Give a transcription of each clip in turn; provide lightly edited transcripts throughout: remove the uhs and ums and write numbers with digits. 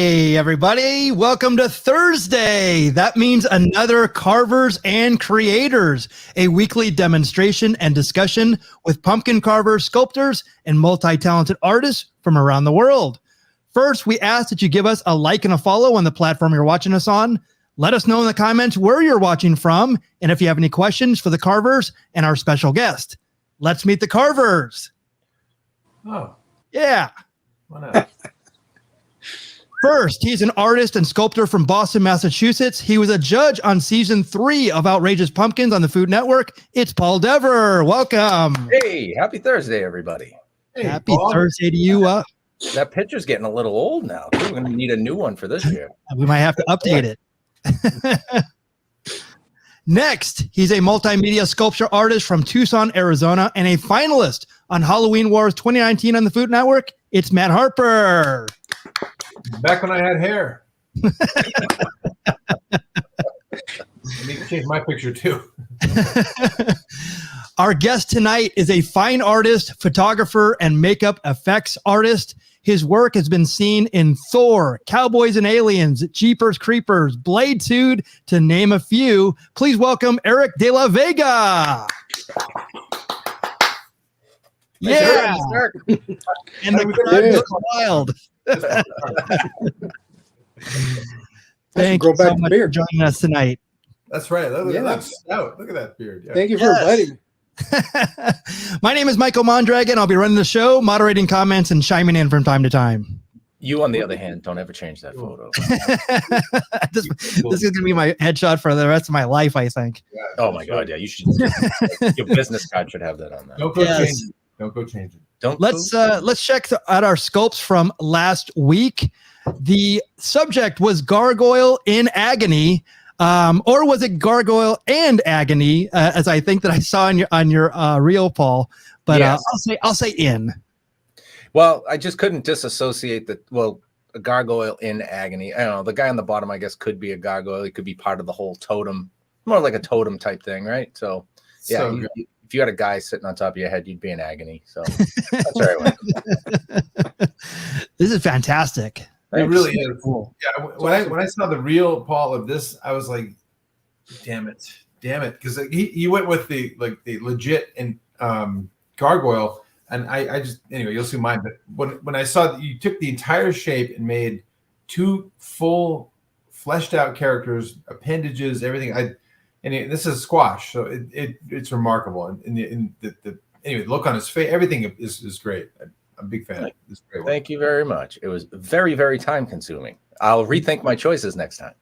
Hey, everybody. Welcome to Thursday. That means another Carvers and Creators, a weekly demonstration and discussion with pumpkin carvers, sculptors, and multi-talented artists from around the world. First, we ask that you give us a like and a follow on the platform you're watching us on. Let us know in the comments where you're watching from, and if you have any questions for the carvers and our special guest. Let's meet the carvers. Oh. Yeah. Why not? First, he's an artist and sculptor from Boston, Massachusetts. He was a judge on season 3 of Outrageous Pumpkins on the Food Network. It's Paul Dever. Welcome. Hey, happy Thursday, everybody. Hey, Happy Paul. Thursday to you. That picture's getting a little old now. We're going to need a new one for this year. We might have to update it. Next, he's a multimedia sculpture artist from Tucson, Arizona, and a finalist on Halloween Wars 2019 on the Food Network. It's Matt Harper. Back when I had hair. I need to change my picture too. Our guest tonight is a fine artist, photographer, and makeup effects artist. His work has been seen in Thor, Cowboys and Aliens, Jeepers Creepers, Blade 2, to name a few. Please welcome Erick De La Vega. Yeah. And the crowd goes wild. Thank you so much for joining us tonight. That's right. Look at that stout. Look at that beard. Yeah. Thank you for inviting me. My name is Michael Mondragon. I'll be running the show, moderating comments, and chiming in from time to time. You, on the other hand, don't ever change that photo. This is going to be my headshot for the rest of my life, I think. Yeah, oh, my God. Yeah, you should. Your business card should have that on there. Don't go change it. Don't go change it. Let's check out our sculpts from last week. The subject was Gargoyle in Agony. Or was it Gargoyle and Agony, as I think that I saw on your reel, Paul? But yes. I'll say in. Well, I just couldn't disassociate a gargoyle in agony. I don't know. The guy on the bottom, I guess, could be a gargoyle. He could be part of the whole totem, more like a totem type thing, right? So, yeah. If you had a guy sitting on top of your head, you'd be in agony. So that's right. This is fantastic. It really is cool. Yeah, when I saw the real Paul of this, I was like, damn it, because he went with the legit and gargoyle, and I just anyway you'll see mine. But when I saw that you took the entire shape and made 2 full fleshed out characters, appendages, everything. This is squash, so it's remarkable. And the look on his face, everything is great. I'm a big fan. Thank you very much. It was very, very time consuming. I'll rethink my choices next time.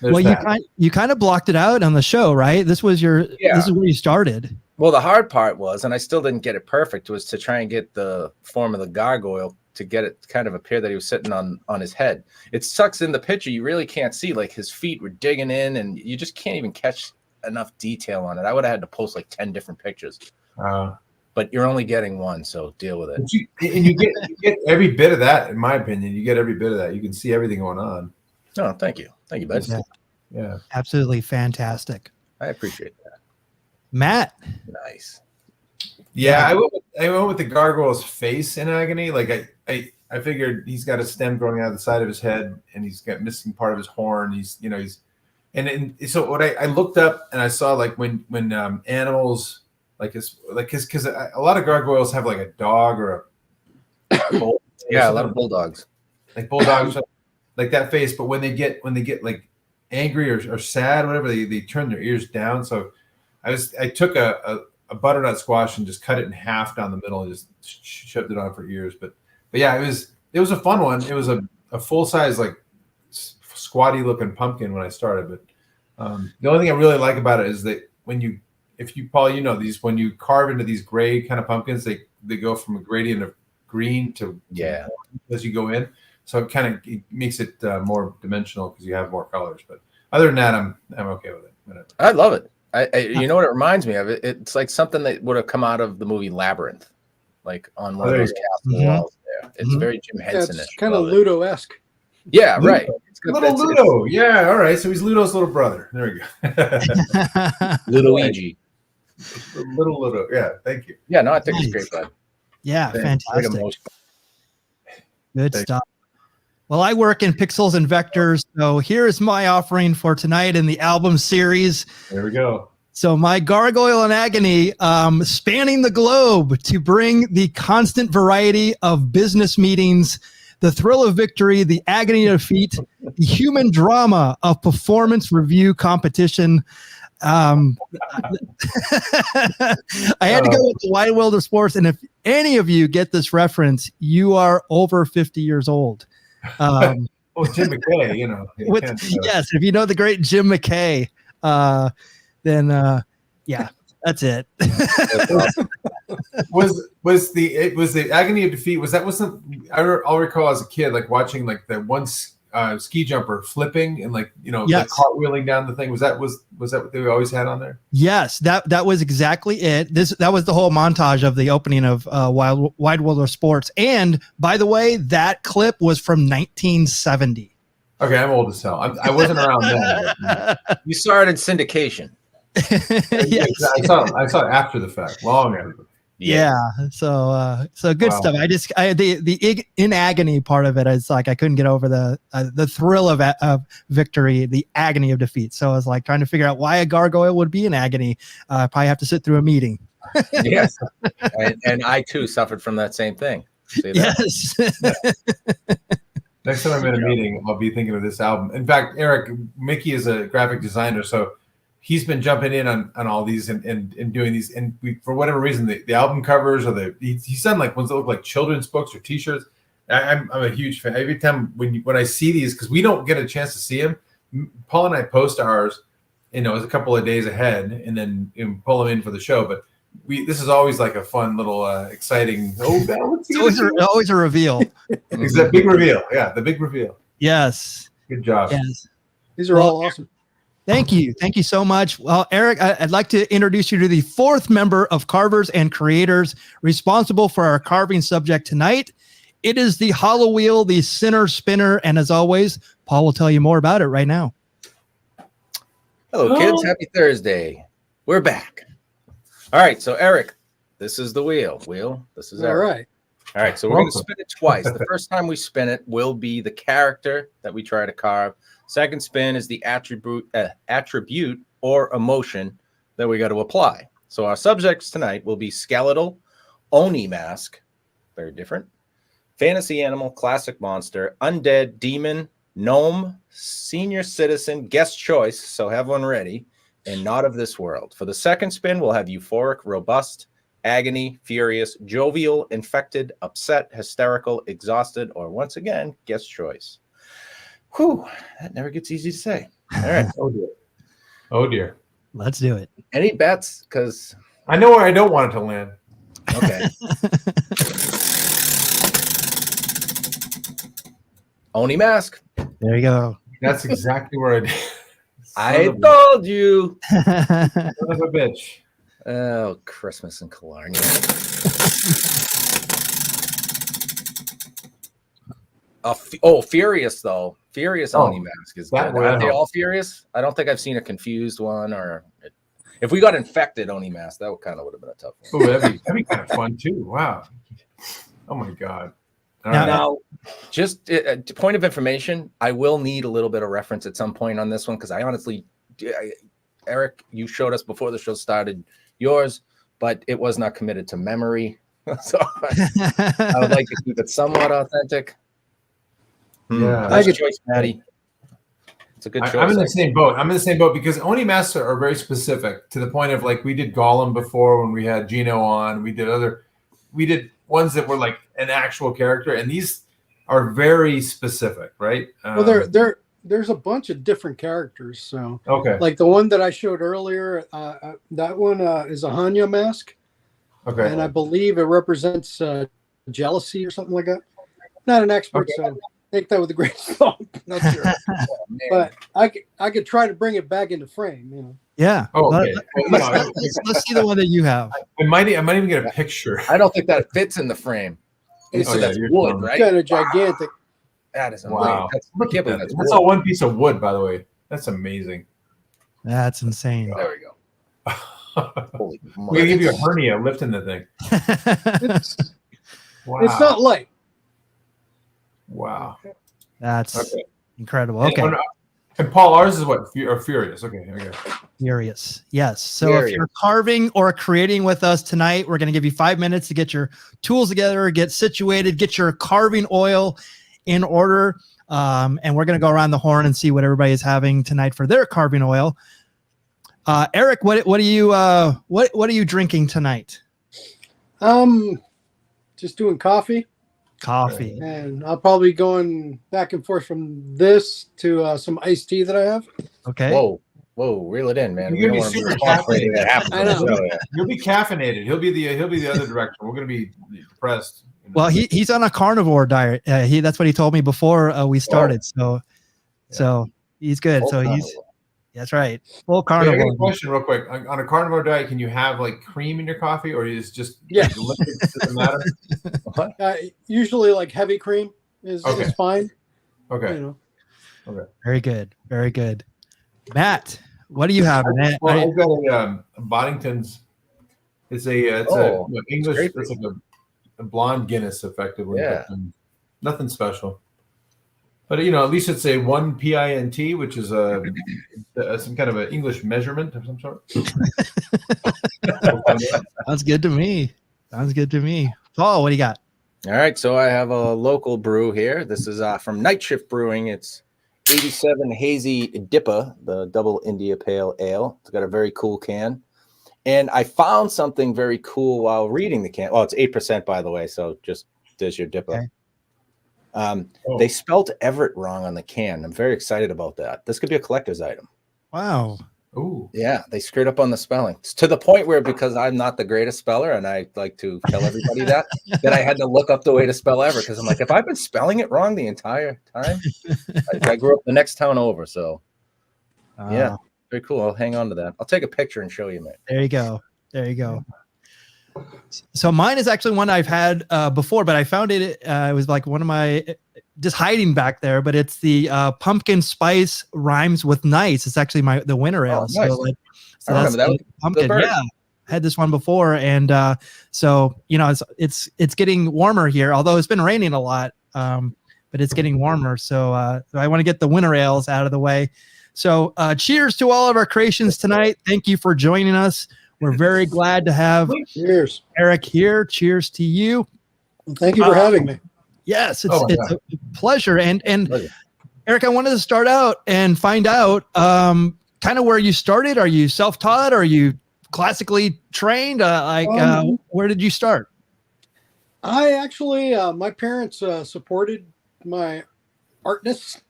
Well, you kind of blocked it out on the show, right? This is where you started. Well, the hard part was, and I still didn't get it perfect, was to try and get the form of the gargoyle to get it to kind of appear that he was sitting on his head. It sucks in the picture. You really can't see, like his feet were digging in, and you just can't even catch enough detail on it. I would have had to post like 10 different pictures. But you're only getting one, so deal with it. You get every bit of that, in my opinion. You get every bit of that. You can see everything going on. Oh, thank you, bud. Yeah, absolutely fantastic. I appreciate that, Matt. Nice. Yeah, I went with the gargoyle's face in agony. Like I figured he's got a stem growing out of the side of his head, and he's got missing part of his horn. So what I looked up and I saw like when animals. Because a lot of gargoyles have like a dog or a bull. Yeah, a lot of bulldogs. Like bulldogs, like that face. But when they get like angry or sad, or whatever, they turn their ears down. So I took a butternut squash and just cut it in half down the middle and just shoved it on for ears. But yeah, it was a fun one. It was a full size like squatty looking pumpkin when I started. But the only thing I really like about it is that Paul, you know these, when you carve into these gray kind of pumpkins, they go from a gradient of green to as you go in. So it makes it more dimensional because you have more colors. But other than that, I'm okay with it. Whatever. I love it. You know what it reminds me of? It's like something that would have come out of the movie Labyrinth, like on one of those castle walls there. It's very Jim Henson-ish. It's kind of Ludo-esque. Yeah, right. Little Ludo. Yeah, all right. So he's Ludo's little brother. There we go. Ludoigi. Little Ludo. Yeah, thank you. Yeah, no, I think it's great, bud. Yeah, fantastic. Good Thanks. stuff. Well, I work in pixels and vectors, so here is my offering for tonight in the album series. There we go. So my Gargoyle in Agony, spanning the globe to bring the constant variety of business meetings, the thrill of victory, the agony of defeat, the human drama of performance review competition. I had to go with the wide world of sports. And if any of you get this reference, you are over 50 years old. Well, Jim McKay, you know. Yes, if you know the great Jim McKay, then yeah, that's it. was the agony of defeat? Wasn't I'll recall as a kid like watching like the one ski jumper flipping and like like cartwheeling down the thing. Was that what they always had on there? Yes, that was exactly it. That was the whole montage of the opening of Wide World of Sports. And by the way, that clip was from 1970. Okay, I'm old as hell. I wasn't around then. You saw it in syndication. Yes. I saw it after the fact, long after. Yeah. So good stuff. The in agony part of it is like I couldn't get over the thrill of victory, the agony of defeat. So I was like trying to figure out why a gargoyle would be in agony. Probably have to sit through a meeting. Yes, and I too suffered from that same thing. See that? Yes. Next time I'm in a meeting, I'll be thinking of this album. In fact, Eric, Mickey is a graphic designer, so he's been jumping in on all these and doing these. And for whatever reason, the album covers or he's done like ones that look like children's books or T-shirts. I'm a huge fan. Every time when I see these, because we don't get a chance to see them, Paul and I post ours, it's a couple of days ahead, and then pull them in for the show. But this is always like a fun little exciting. It's always a reveal. It's that big reveal. Yeah, the big reveal. Yes. Good job. Yes. These are all awesome. Thank you. Thank you so much. Well, Eric, I'd like to introduce you to the fourth member of Carvers and Creators responsible for our carving subject tonight. It is the hollow wheel, the center spinner. And as always, Paul will tell you more about it right now. Hello, kids. Happy Thursday. We're back. All right. So, Eric, this is the wheel. This is Eric. All right. So we're going to spin it twice. The first time we spin it will be the character that we try to carve. Second spin is the attribute or emotion that we got to apply. So our subjects tonight will be skeletal, Oni mask, very different, fantasy animal, classic monster, undead, demon, gnome, senior citizen, guest choice, so have one ready, and not of this world. For the second spin, we'll have euphoric, robust, agony, furious, jovial, infected, upset, hysterical, exhausted, or once again, guest choice. Whew, that never gets easy to say. All right. Oh dear. Let's do it. Any bets? Because I know where I don't want it to land. Okay. Oni mask. There you go. That's exactly where I did. I told you. Son of a bitch. Oh, Christmas and Killarney. Furious though. Furious Oni mask is good. Are they all furious? I don't think I've seen a confused one if we got infected Oni mask, that kind of would have been a tough one. Oh, that'd be kind of fun too. Wow. Oh my God. Now, just a point of information, I will need a little bit of reference at some point on this one because I honestly, Eric, you showed us before the show started yours, but it was not committed to memory. So I would like to keep it somewhat authentic. Yeah, nice choice, Maddie. It's a good choice. I'm in the same boat. I'm in the same boat because Oni masks are very specific to the point of like we did Gollum before when we had Gino on. We did ones that were like an actual character, and these are very specific, right? Well, there's a bunch of different characters. So okay, like the one that I showed earlier, that one is a Hanya mask. Okay, and I believe it represents jealousy or something like that. Not an expert, so take that with a grain of salt. Not sure, but I could try to bring it back into frame. Yeah. Oh, okay. Let's see the one that you have. I might even get a picture. I don't think that fits in the frame. That's wood, right? Kind of gigantic. That is amazing. Wow. I can't believe That's all one piece of wood, by the way. That's amazing. That's insane. There we go. Holy We're gonna give you a hernia lifting the thing. It's not light. Wow. That's Okay. incredible. Okay. And Paul, ours is what? Furious. Okay. Furious. Yes. So if you're carving or creating with us tonight, we're going to give you 5 minutes to get your tools together, get situated, get your carving oil in order. And we're going to go around the horn and see what everybody is having tonight for their carving oil. Eric, what are you drinking tonight? Just doing coffee. Coffee. And I'll probably be going back and forth from this to some iced tea that I have. Okay. Whoa, reel it in, man. You're We gonna don't be want to be super responsible that happens I on the know. show, yeah. He'll be caffeinated. He'll be the other direction. We're gonna be depressed. You know? Well, he's on a carnivore diet. That's what he told me before we started. So he's good. Full So carnivore. that's right. Full Wait, I carnivore. got a question real quick. On a carnivore diet, can you have like cream in your coffee, or is just Yes. like, liquid? Doesn't matter. Usually like heavy cream is fine. Okay. You know. Very good. Very good. Matt, what do you have, Matt? Well, I've got a Boddington's. It's a English. great. It's like a blonde Guinness, effectively. Yeah. But, nothing special. But at least it's a 1 pint, which is some kind of an English measurement of some sort. Sounds good to me. Paul, what do you got? All right, so I have a local brew here. This is from Night Shift Brewing. It's 87 Hazy Dippa, the double India Pale Ale. It's got a very cool can. And I found something very cool while reading the can. Well, it's 8%, by the way, so just there's your Dippa. Okay. They spelled Everett wrong on the can. I'm very excited about that. This could be a collector's item. Wow. Ooh. Yeah, they screwed up on the spelling. It's to the point where, because I'm not the greatest speller, and I like to tell everybody that I had to look up the way to spell Everett, because I'm like, if I've been spelling it wrong the entire time, I grew up the next town over. So yeah, very cool. I'll hang on to that. I'll take a picture and show you, man. There you go. So mine is actually one I've had before, but I found it. It was like one of my just hiding back there, but it's the pumpkin spice rhymes with nice. It's actually the winter ale. Oh, nice. So I that's remember that the pumpkin. bird. Yeah, had this one before, and so it's getting warmer here. Although it's been raining a lot, but it's getting warmer. So I want to get the winter ales out of the way. So cheers to all of our creations tonight. Thank you for joining us. We're very glad to have Cheers. Eric here. Cheers to you. Well, thank you for having me. Yes, it's a pleasure. And Eric, I wanted to start out and find out kind of where you started. Are you self-taught? Are you classically trained? Where did you start? I actually, my parents supported my artness,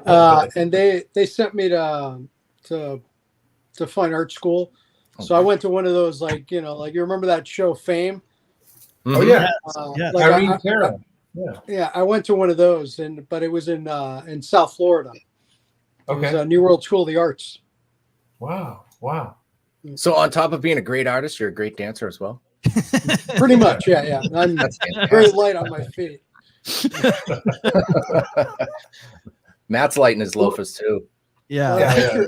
and they sent me to fine art school. So I went to one of those, like you remember that show Fame? Oh yeah, Yeah, I went to one of those, but it was in South Florida. Okay. It was New World School of the Arts. Wow. So on top of being a great artist, you're a great dancer as well. Pretty much, yeah. I'm very light on my feet. Matt's lighting his loafers too. Yeah.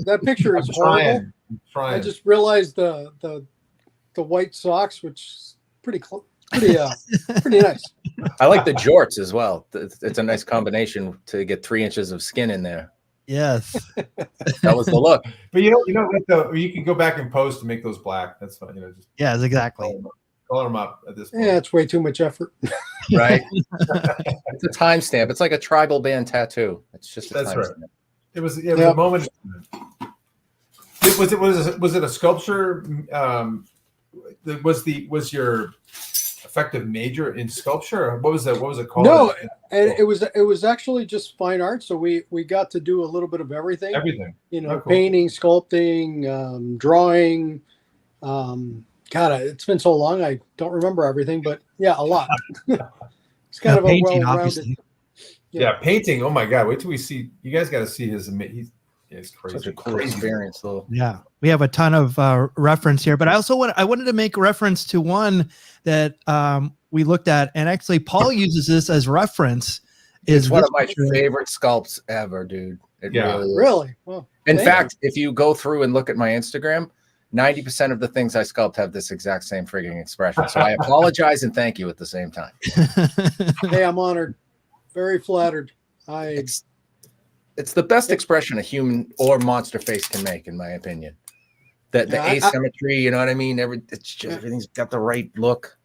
That picture is horrible. Trying. I just realized the white socks, which is pretty nice. I like the jorts as well. It's a nice combination to get 3 inches of skin in there. Yes. That was the look. But you can go back and post to make those black. That's fine. Just Yes, exactly. color them up at this point. Yeah, it's way too much effort. Right. It's a timestamp. It's like a tribal band tattoo. It's just a That's right. timestamp. It was a moment. Was it a sculpture? Was your effective major in sculpture? What was that? What was it called? No, and it was actually just fine art. So we got to do a little bit of everything. Everything. Oh, cool. Cool. Painting, sculpting, drawing. God, it's been so long I don't remember everything, but yeah, a lot. It's kind of painting, a well-rounded. obviously. Yeah, painting. Oh my God! Wait till we see. You guys got to see his. It's crazy. Such a cool experience, though. Yeah, we have a ton of reference here, but I wanted to make reference to one that we looked at, and actually Paul uses this as reference. It's one of my favorite sculpts ever, dude. It Really? Well, in fact, if you go through and look at my Instagram, 90% of the things I sculpt have this exact same frigging expression. So I apologize and thank you at the same time. Hey, I'm honored. very flattered. It's the best expression a human or monster face can make, in my opinion. The asymmetry, you know what I mean? Everything's got the right look.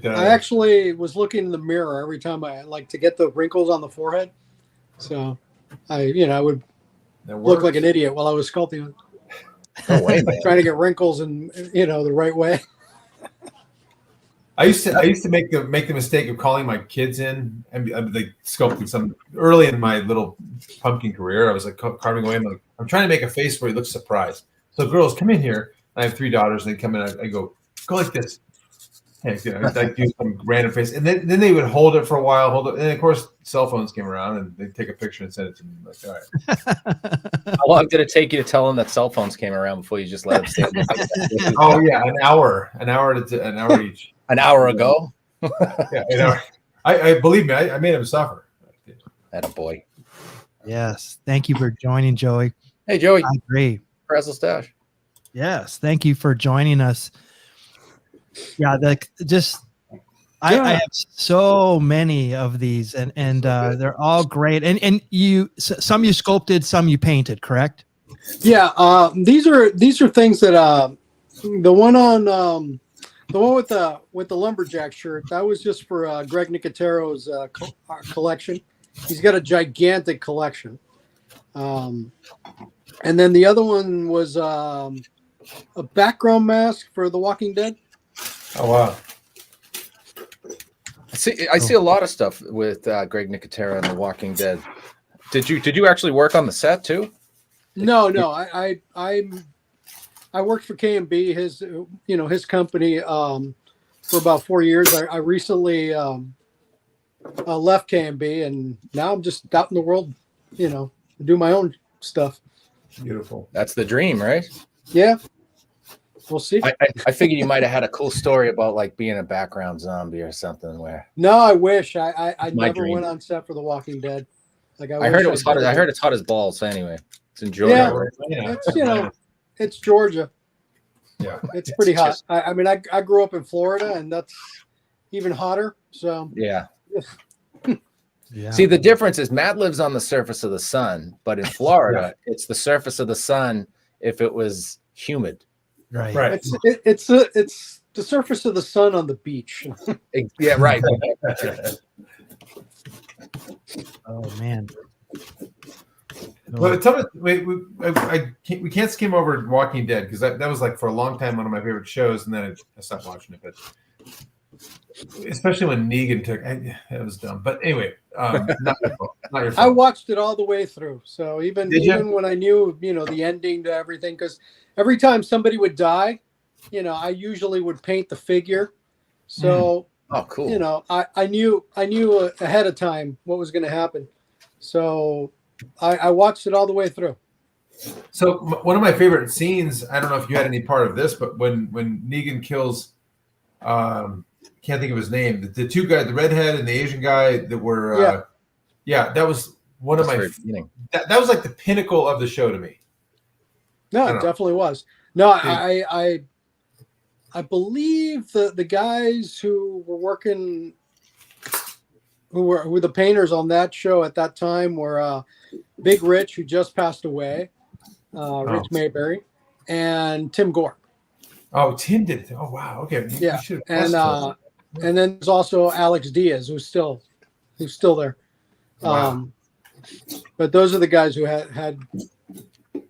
I actually was looking in the mirror every time I like to get the wrinkles on the forehead. So I would look like an idiot while I was sculpting. No way, man. Trying to get wrinkles and the right way. I used to make the mistake of calling my kids in and like sculpting some early in my little pumpkin career. I was like carving away. I'm trying to make a face where he looks surprised. So girls, come in here. I have 3 daughters, and they come in. I go like this. Hey, I do some random face, and then they would hold it for a while, and then of course cell phones came around, and they take a picture and send it to me. Like, all right. How long did it take you to tell them that cell phones came around before you just let them stand? Oh yeah, an hour each. An hour ago. Yeah, an hour. I believe me, I made him suffer. Attaboy. Yes. Thank you for joining, Joey. Hey, Joey. I agree. Frazzle Stash. Yes. Thank you for joining us. Yeah. I have so many of these and they're all great. And some you sculpted, some you painted, correct? Yeah. These are things that, the one with the lumberjack shirt, that was just for Greg Nicotero's collection. He's got a gigantic collection. And then the other one was a background mask for The Walking Dead. Oh wow! I see a lot of stuff with Greg Nicotero and The Walking Dead. Did you actually work on the set too? No. I worked for K&B, his company, for about 4 years. I recently left K&B, and now I'm just out in the world, do my own stuff. Beautiful. That's the dream, right? Yeah. We'll see. I figured you might have had a cool story about like being a background zombie or something. Where no, I wish I never dream. went on set for The Walking Dead. Like I heard it was hot. I heard it's hot as balls. Anyway, it's in Georgia. Yeah, right? it's it's Georgia. Yeah, it's pretty hot. I grew up in Florida, and that's even hotter. So yeah. Yeah. See, the difference is Matt lives on the surface of the sun, but in Florida, it's the surface of the sun if it was humid. Right. It's the surface of the sun on the beach. Yeah, right. Oh man. Well, tell me, we can't skim over Walking Dead because that was like for a long time one of my favorite shows, and then I stopped watching it. But especially when Negan took, it was dumb. But anyway, not your fault. Not your fault. I watched it all the way through. So even when I knew, the ending to everything, because every time somebody would die, I usually would paint the figure. So, oh, cool. I knew ahead of time what was going to happen. So I watched it all the way through. So one of my favorite scenes, I don't know if you had any part of this, but when Negan kills, can't think of his name, the two guys, the redhead and the Asian guy that were, that was one of my, that was like the pinnacle of the show to me. No, it definitely was. No, I believe the guys who were working, who were the painters on that show at that time were Big Rich, who just passed away, Rich Mayberry, and Tim Gore. Oh, Tim did it. Oh, wow. Okay. And then there's also Alex Diaz, who's still there. Wow. But those are the guys who had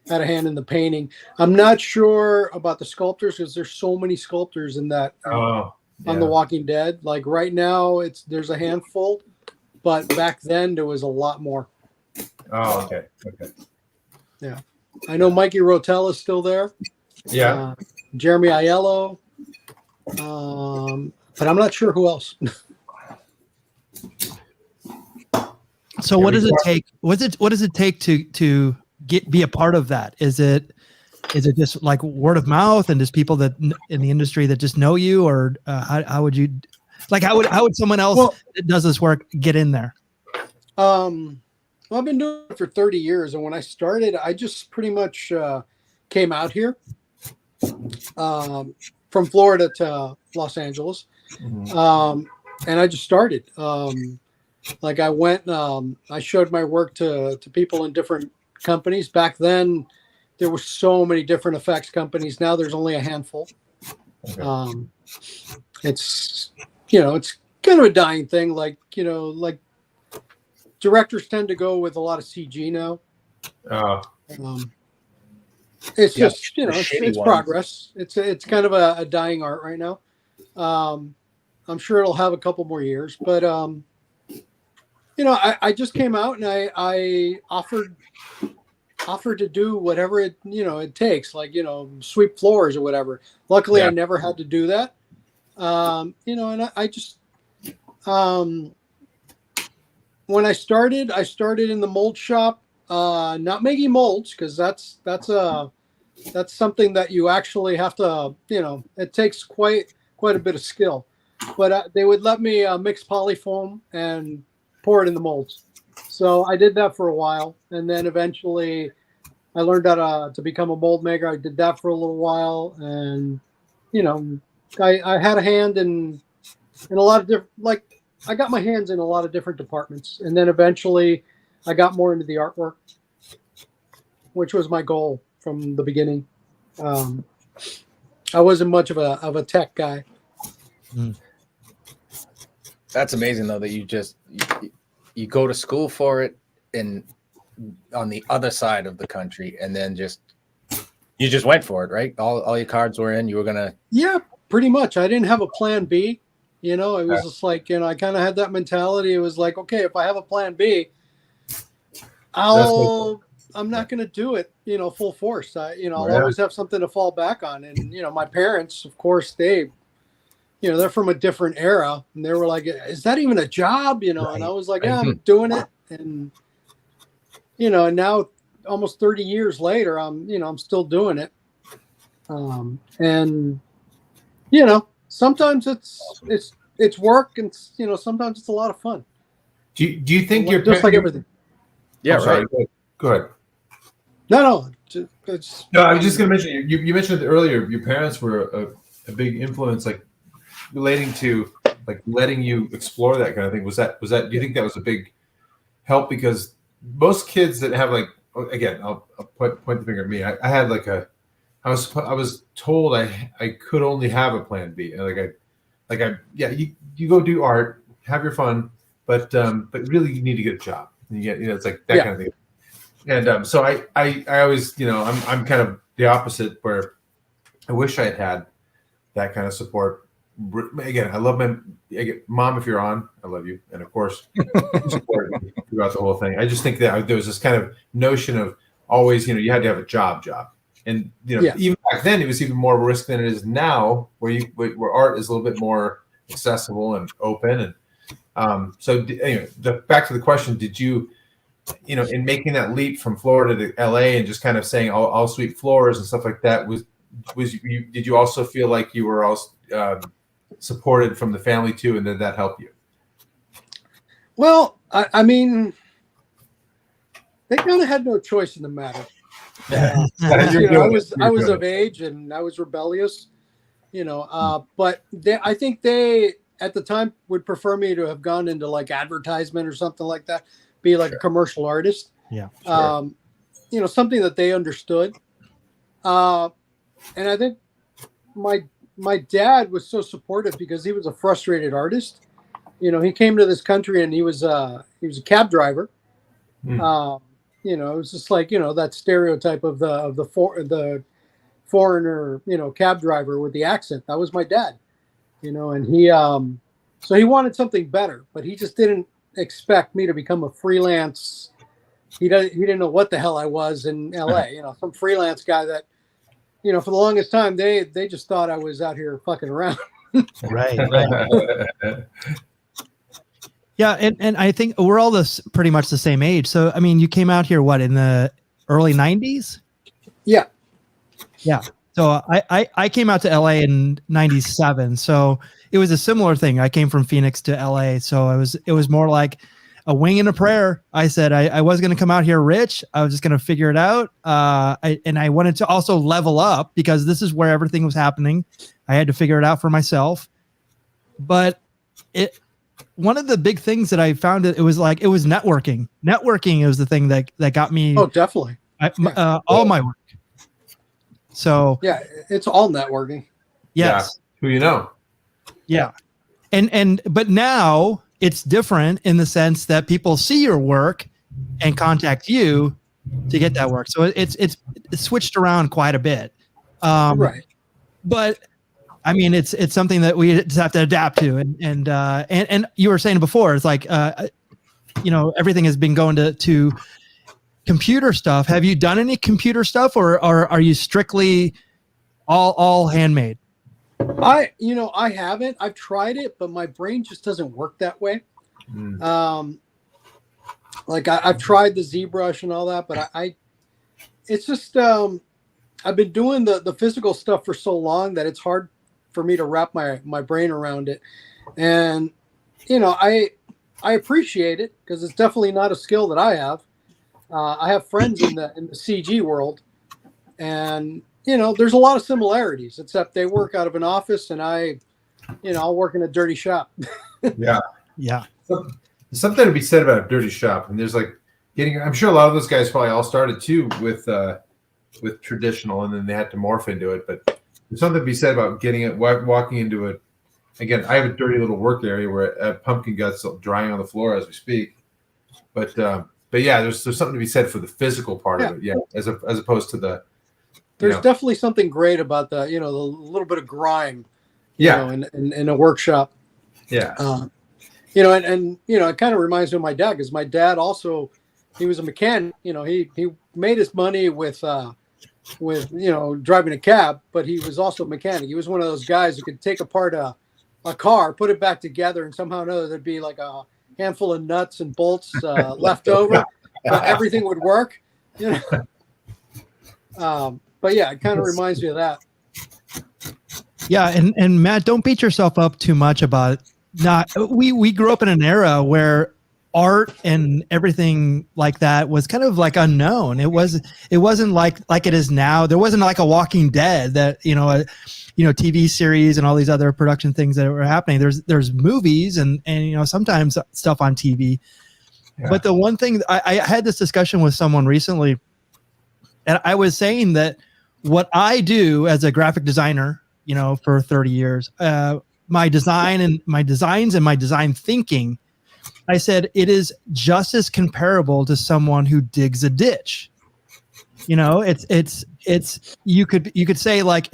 a hand in the painting. I'm not sure about the sculptors because there's so many sculptors in that on The Walking Dead. Like right now, there's a handful, but back then there was a lot more. Oh, okay. Yeah, I know Mikey Rotell is still there. Yeah, Jeremy Aiello, but I'm not sure who else. So what does it take? What does it take to be a part of that? Is it just like word of mouth and just people that in the industry that just know you, or how would you how would someone else that does this work get in there? Well, I've been doing it for 30 years, and when I started, I just pretty much came out here from Florida to Los Angeles, and I just started. Like I went, I showed my work to people in different companies. Back then, there were so many different effects companies. Now there's only a handful. Okay. It's, it's kind of a dying thing. Like, like directors tend to go with a lot of CG now. It's just, it's progress. It's kind of a dying art right now. I'm sure it'll have a couple more years, but, I just came out and I offered to do whatever it takes, like, sweep floors or whatever. Luckily, I never had to do that. And I just, when I started in the mold shop, not making molds, because that's something that you actually have to, it takes quite a bit of skill. But they would let me mix polyfoam and pour it in the molds. So I did that for a while, and then eventually I learned how to become a mold maker. I did that for a little while, and I had a hand in a lot of different, like I got my hands in a lot of different departments, and then eventually I got more into the artwork, which was my goal from the beginning. I wasn't much of a tech guy. That's amazing, though, that you go to school for it and on the other side of the country, and then you just went for it, right? All your cards were in. You were gonna. Yeah, pretty much. I didn't have a plan B. It was just like, I kind of had that mentality. It was like, okay, if I have a plan B, I'm not going to do it, full force. I'll always have something to fall back on. And, my parents, of course, they're from a different era, and they were like, is that even a job? And I was like, yeah, I'm doing it. And, and now almost 30 years later, I'm still doing it. And, sometimes it's work, and, sometimes it's a lot of fun. Do you think you're just like everything? Yeah. Right. Go ahead. No. I was just going to mention, you mentioned earlier, your parents were a big influence, like relating to like letting you explore that kind of thing. Was that, do you think that was a big help? Because most kids that have like, again, I'll point the finger at me. I had like I was told I could only have a plan B. And you go do art, have your fun, but really you need to get a job. And you get, it's like that kind of thing. And so I always, I'm kind of the opposite, where I wish I had that kind of support. Again, I love my mom. If you're on, I love you, and of course, support throughout the whole thing. I just think that there was this kind of notion of always, you had to have a job, and even back then it was even more risk than it is now, where art is a little bit more accessible and open. And so anyway, back to the question: did you, in making that leap from Florida to LA and just kind of saying I'll sweep floors and stuff like that, did you also feel like you were also supported from the family too, and did that help you? Well, I mean, they kind of had no choice in the matter. I was of age and I was rebellious, but I think they at the time would prefer me to have gone into like advertisement or something like that, be like a commercial artist. Yeah. Sure. Something that they understood. And I think my dad was so supportive because he was a frustrated artist. He came to this country and he was a cab driver. It was just like, that stereotype of the foreigner, cab driver with the accent. That was my dad, and he, so he wanted something better, but he just didn't expect me to become a freelance. He didn't know what the hell I was in LA, some freelance guy that, for the longest time, they just thought I was out here fucking around. Right. Yeah, and I think we're all pretty much the same age. So, I mean, you came out here, in the early 90s? Yeah. Yeah. So I came out to LA in 97. So it was a similar thing. I came from Phoenix to LA. So it was more like a wing and a prayer. I said I was going to come out here rich. I was just going to figure it out. And I wanted to also level up because this is where everything was happening. I had to figure it out for myself. But one of the big things that I found, it was networking. Networking was the thing that got me. Oh, definitely. All my work. So yeah, it's all networking. Yes. Yeah. Who you know? Yeah. But now it's different in the sense that people see your work and contact you to get that work. So it's switched around quite a bit. Right. But I mean, it's something that we just have to adapt to. And you were saying before, it's like, everything has been going to computer stuff. Have you done any computer stuff, or are you strictly all handmade? I haven't. I've tried it, but my brain just doesn't work that way. Like I've tried the ZBrush and all that, but it's just I've been doing the physical stuff for so long that it's hard for me to wrap my brain around it. And I appreciate it because it's definitely not a skill that I have. I have friends in the CG world, and there's a lot of similarities, except they work out of an office and I'll work in a dirty shop. Yeah. Yeah. Something to be said about a dirty shop. And there's I'm sure a lot of those guys probably all started too with traditional, and then they had to morph into it. But there's something to be said about walking into it. Again, I have a dirty little work area where pumpkin guts drying on the floor as we speak. But yeah, there's something to be said for the physical part of it. Yeah. As opposed to the, there's definitely something great about the little bit of grime, in a workshop. Yeah. It kind of reminds me of my dad, because my dad also, he was a mechanic. He made his money with driving a cab, but he was also a mechanic. He was one of those guys who could take apart a car, put it back together, and somehow or another there'd be like a handful of nuts and bolts left over, but everything would work. But yeah, it kind of reminds me of that. Yeah, and Matt, don't beat yourself up too much about we grew up in an era where art and everything like that was kind of like unknown. It wasn't like it is now. There wasn't like a Walking Dead that TV series and all these other production things that were happening. There's movies and sometimes stuff on TV. Yeah. But the one thing I had this discussion with someone recently, and I was saying that what I do as a graphic designer, for 30 years, my designs and my design thinking, I said it is just as comparable to someone who digs a ditch. It's you could say like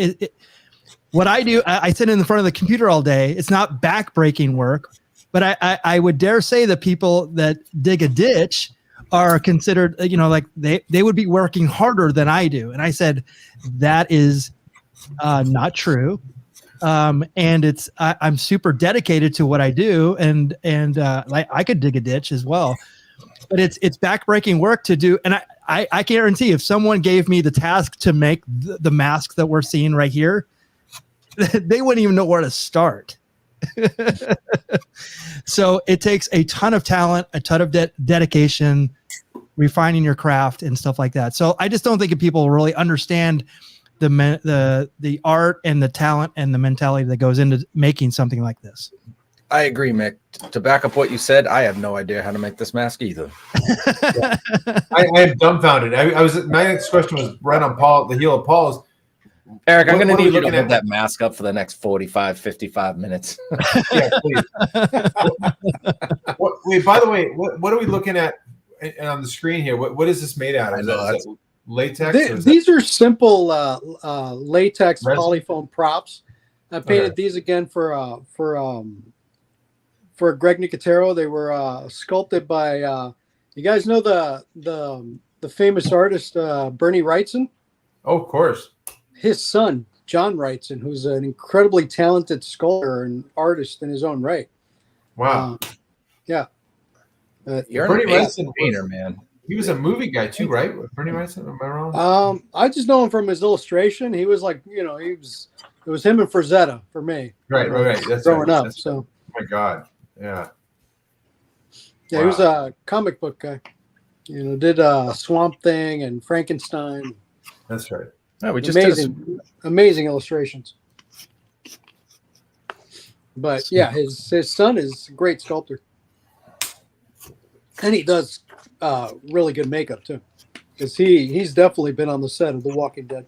what I do. I sit in front of the computer all day. It's not backbreaking work, but I would dare say that people that dig a ditch are considered, like they would be working harder than I do. And I said that is not true. And I'm super dedicated to what I do, and like I could dig a ditch as well, but it's backbreaking work to do. And I guarantee if someone gave me the task to make the masks that we're seeing right here, they wouldn't even know where to start. So it takes a ton of talent, a ton of dedication, refining your craft and stuff like that. So I just don't think people really understand the art and the talent and the mentality that goes into making something like this. I agree, Mick. To back up what you said, I have no idea how to make this mask either. I am dumbfounded. My next question was right on the heel of Paul's. Eric, I'm going to need you to hold that mask up for the next 45, 55 minutes. Yeah, please. Wait, by the way, what are we looking at on the screen here? What is this made out of? Is that latex? These are simple latex resin? polyfoam props. I painted these again for Greg Nicotero. They were sculpted by you guys know the famous artist Bernie Wrightson? Oh, of course. His son John Wrightson, who's an incredibly talented sculptor and artist in his own right. Wow. Yeah. You're Bernie Wrightson painter, man. He was a movie guy too, right? Bernie Wrightson, am I wrong? I just know him from his illustration. He was like, it was him and Frazetta for me. Right. That's growing up. That's so. Oh my God. Yeah. Yeah, wow. He was a comic book guy. Did Swamp Thing and Frankenstein. That's right. No, we just amazing illustrations. But yeah, his son is a great sculptor, and he does really good makeup too, because he's definitely been on the set of The Walking Dead.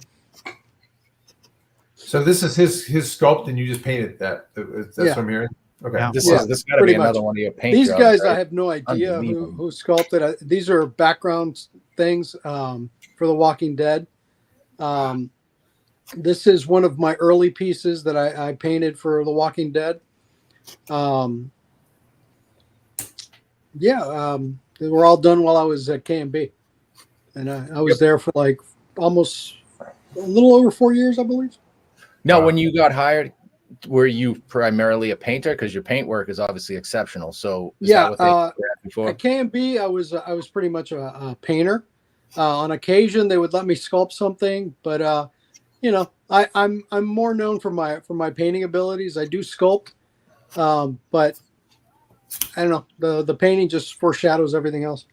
So this is his sculpt, and you just painted that. That's what I'm hearing. Okay. Yeah. This got to be another one of your paint These jobs, guys, right? I have no idea who sculpted. These are background things for The Walking Dead. This is one of my early pieces that I painted for The Walking Dead. They were all done while I was at KMB, and I was there for like almost a little over 4 years, I believe. Now, when you got hired, were you primarily a painter? Because your paint work is obviously exceptional. So is that what they had before? At KMB, I was pretty much a painter. On occasion, they would let me sculpt something, but you know, I'm more known for my painting abilities. I do sculpt, but I don't know, the painting just foreshadows everything else.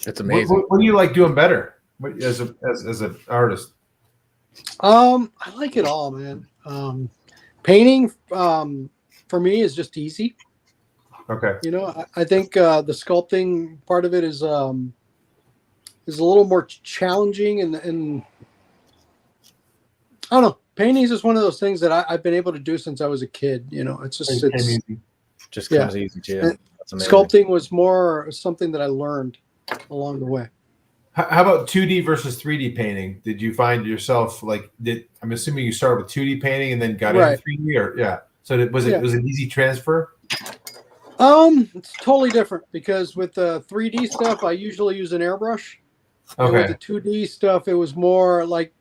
It's amazing. What do you like doing better as an artist? I like it all, man. Painting for me is just easy. Okay. You know, I think the sculpting part of it is a little more challenging, and I don't know. Painting is just one of those things that I've been able to do since I was a kid. You know, it's just comes easy to you. That's amazing. Sculpting was more something that I learned along the way. How about 2D versus 3D painting? Did you find yourself I'm assuming you started with 2D painting and then got into 3D, or So was it an easy transfer? It's totally different, because with the 3D stuff, I usually use an airbrush. Okay. And with the 2D stuff, it was more like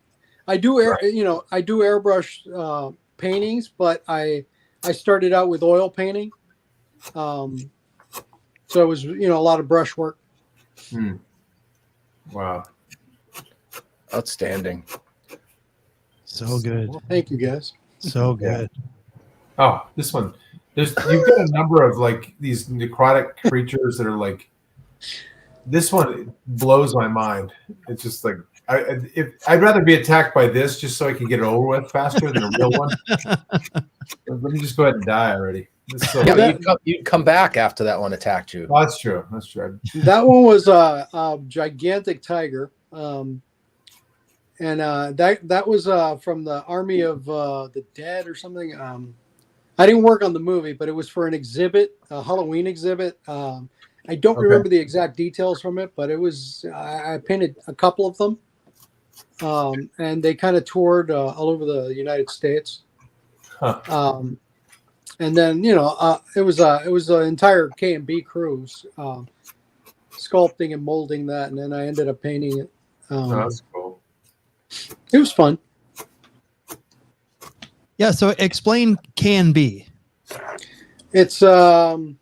I do airbrush paintings, but I started out with oil painting. So it was, a lot of brush work. Wow. Outstanding. So good. Well, thank you, guys. So good. Oh, this one. You've got a number of these necrotic creatures that are this one blows my mind. It's just I'd rather be attacked by this just so I can get it over with faster than a real one. Let me just go ahead and die already. You'd come back after that one attacked you. Oh, that's true. That's true. That one was a gigantic tiger, and that was from the Army of the Dead or something. I didn't work on the movie, but it was for an exhibit, a Halloween exhibit. I don't remember the exact details from it, but it was I painted a couple of them, and they kind of toured all over the United States. Huh. And then it was an entire KMB cruise, sculpting and molding that, and then I ended up painting it. That's cool. It was fun. Yeah. So explain KMB. It's the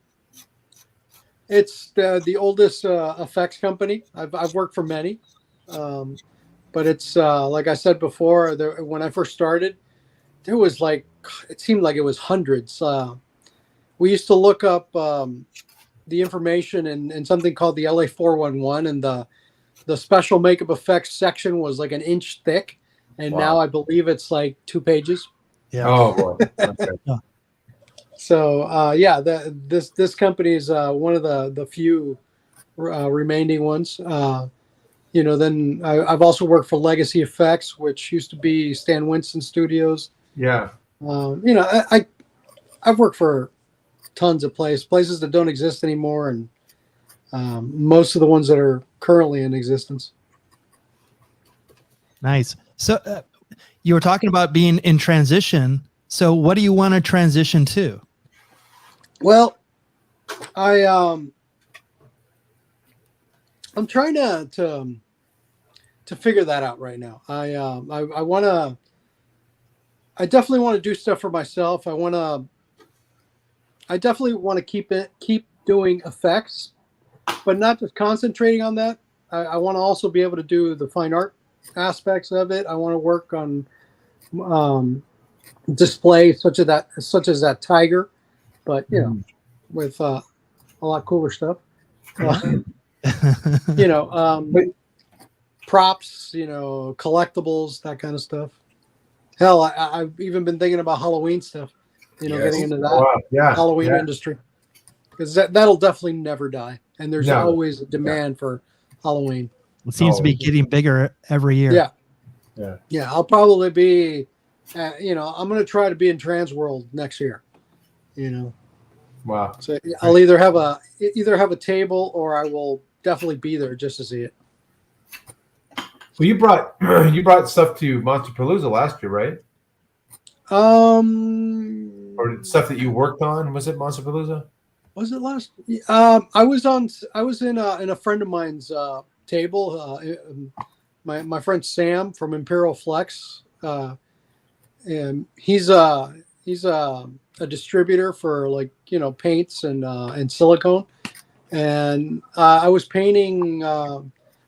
oldest effects company. I've worked for many, but it's like I said before. When I first started, there was it seemed like it was hundreds. We used to look up the information in something called the LA 411, and the special makeup effects section was like an inch thick, and now I believe it's 2 pages. Yeah. Oh boy. Okay. So this company is one of the few remaining ones. Then I've also worked for Legacy Effects, which used to be Stan Winston Studios. Yeah. I've worked for tons of places that don't exist anymore, and most of the ones that are currently in existence. Nice. So you were talking about being in transition. So what do you want to transition to? Well, I'm trying to figure that out right now. I definitely want to do stuff for myself. I definitely want to keep doing effects, but not just concentrating on that. I want to also be able to do the fine art aspects of it. I want to work on display such as that tiger, but with a lot cooler stuff. Props, collectibles, that kind of stuff. Hell, I've even been thinking about Halloween stuff. getting into that Halloween industry, because that'll definitely never die, and there's always a demand for Halloween. It seems to be getting bigger every year. Yeah. I'll probably be, I'm going to try to be in Trans World next year. Wow. So I'll either have a table, or I will definitely be there just to see it. Well, you brought stuff to Monsterpalooza last year, right? Or stuff that you worked on, was it Monsterpalooza? Was it last? I was in a friend of mine's table. My friend Sam from Imperial Flex, and he's a distributor for paints and silicone. And I was painting. I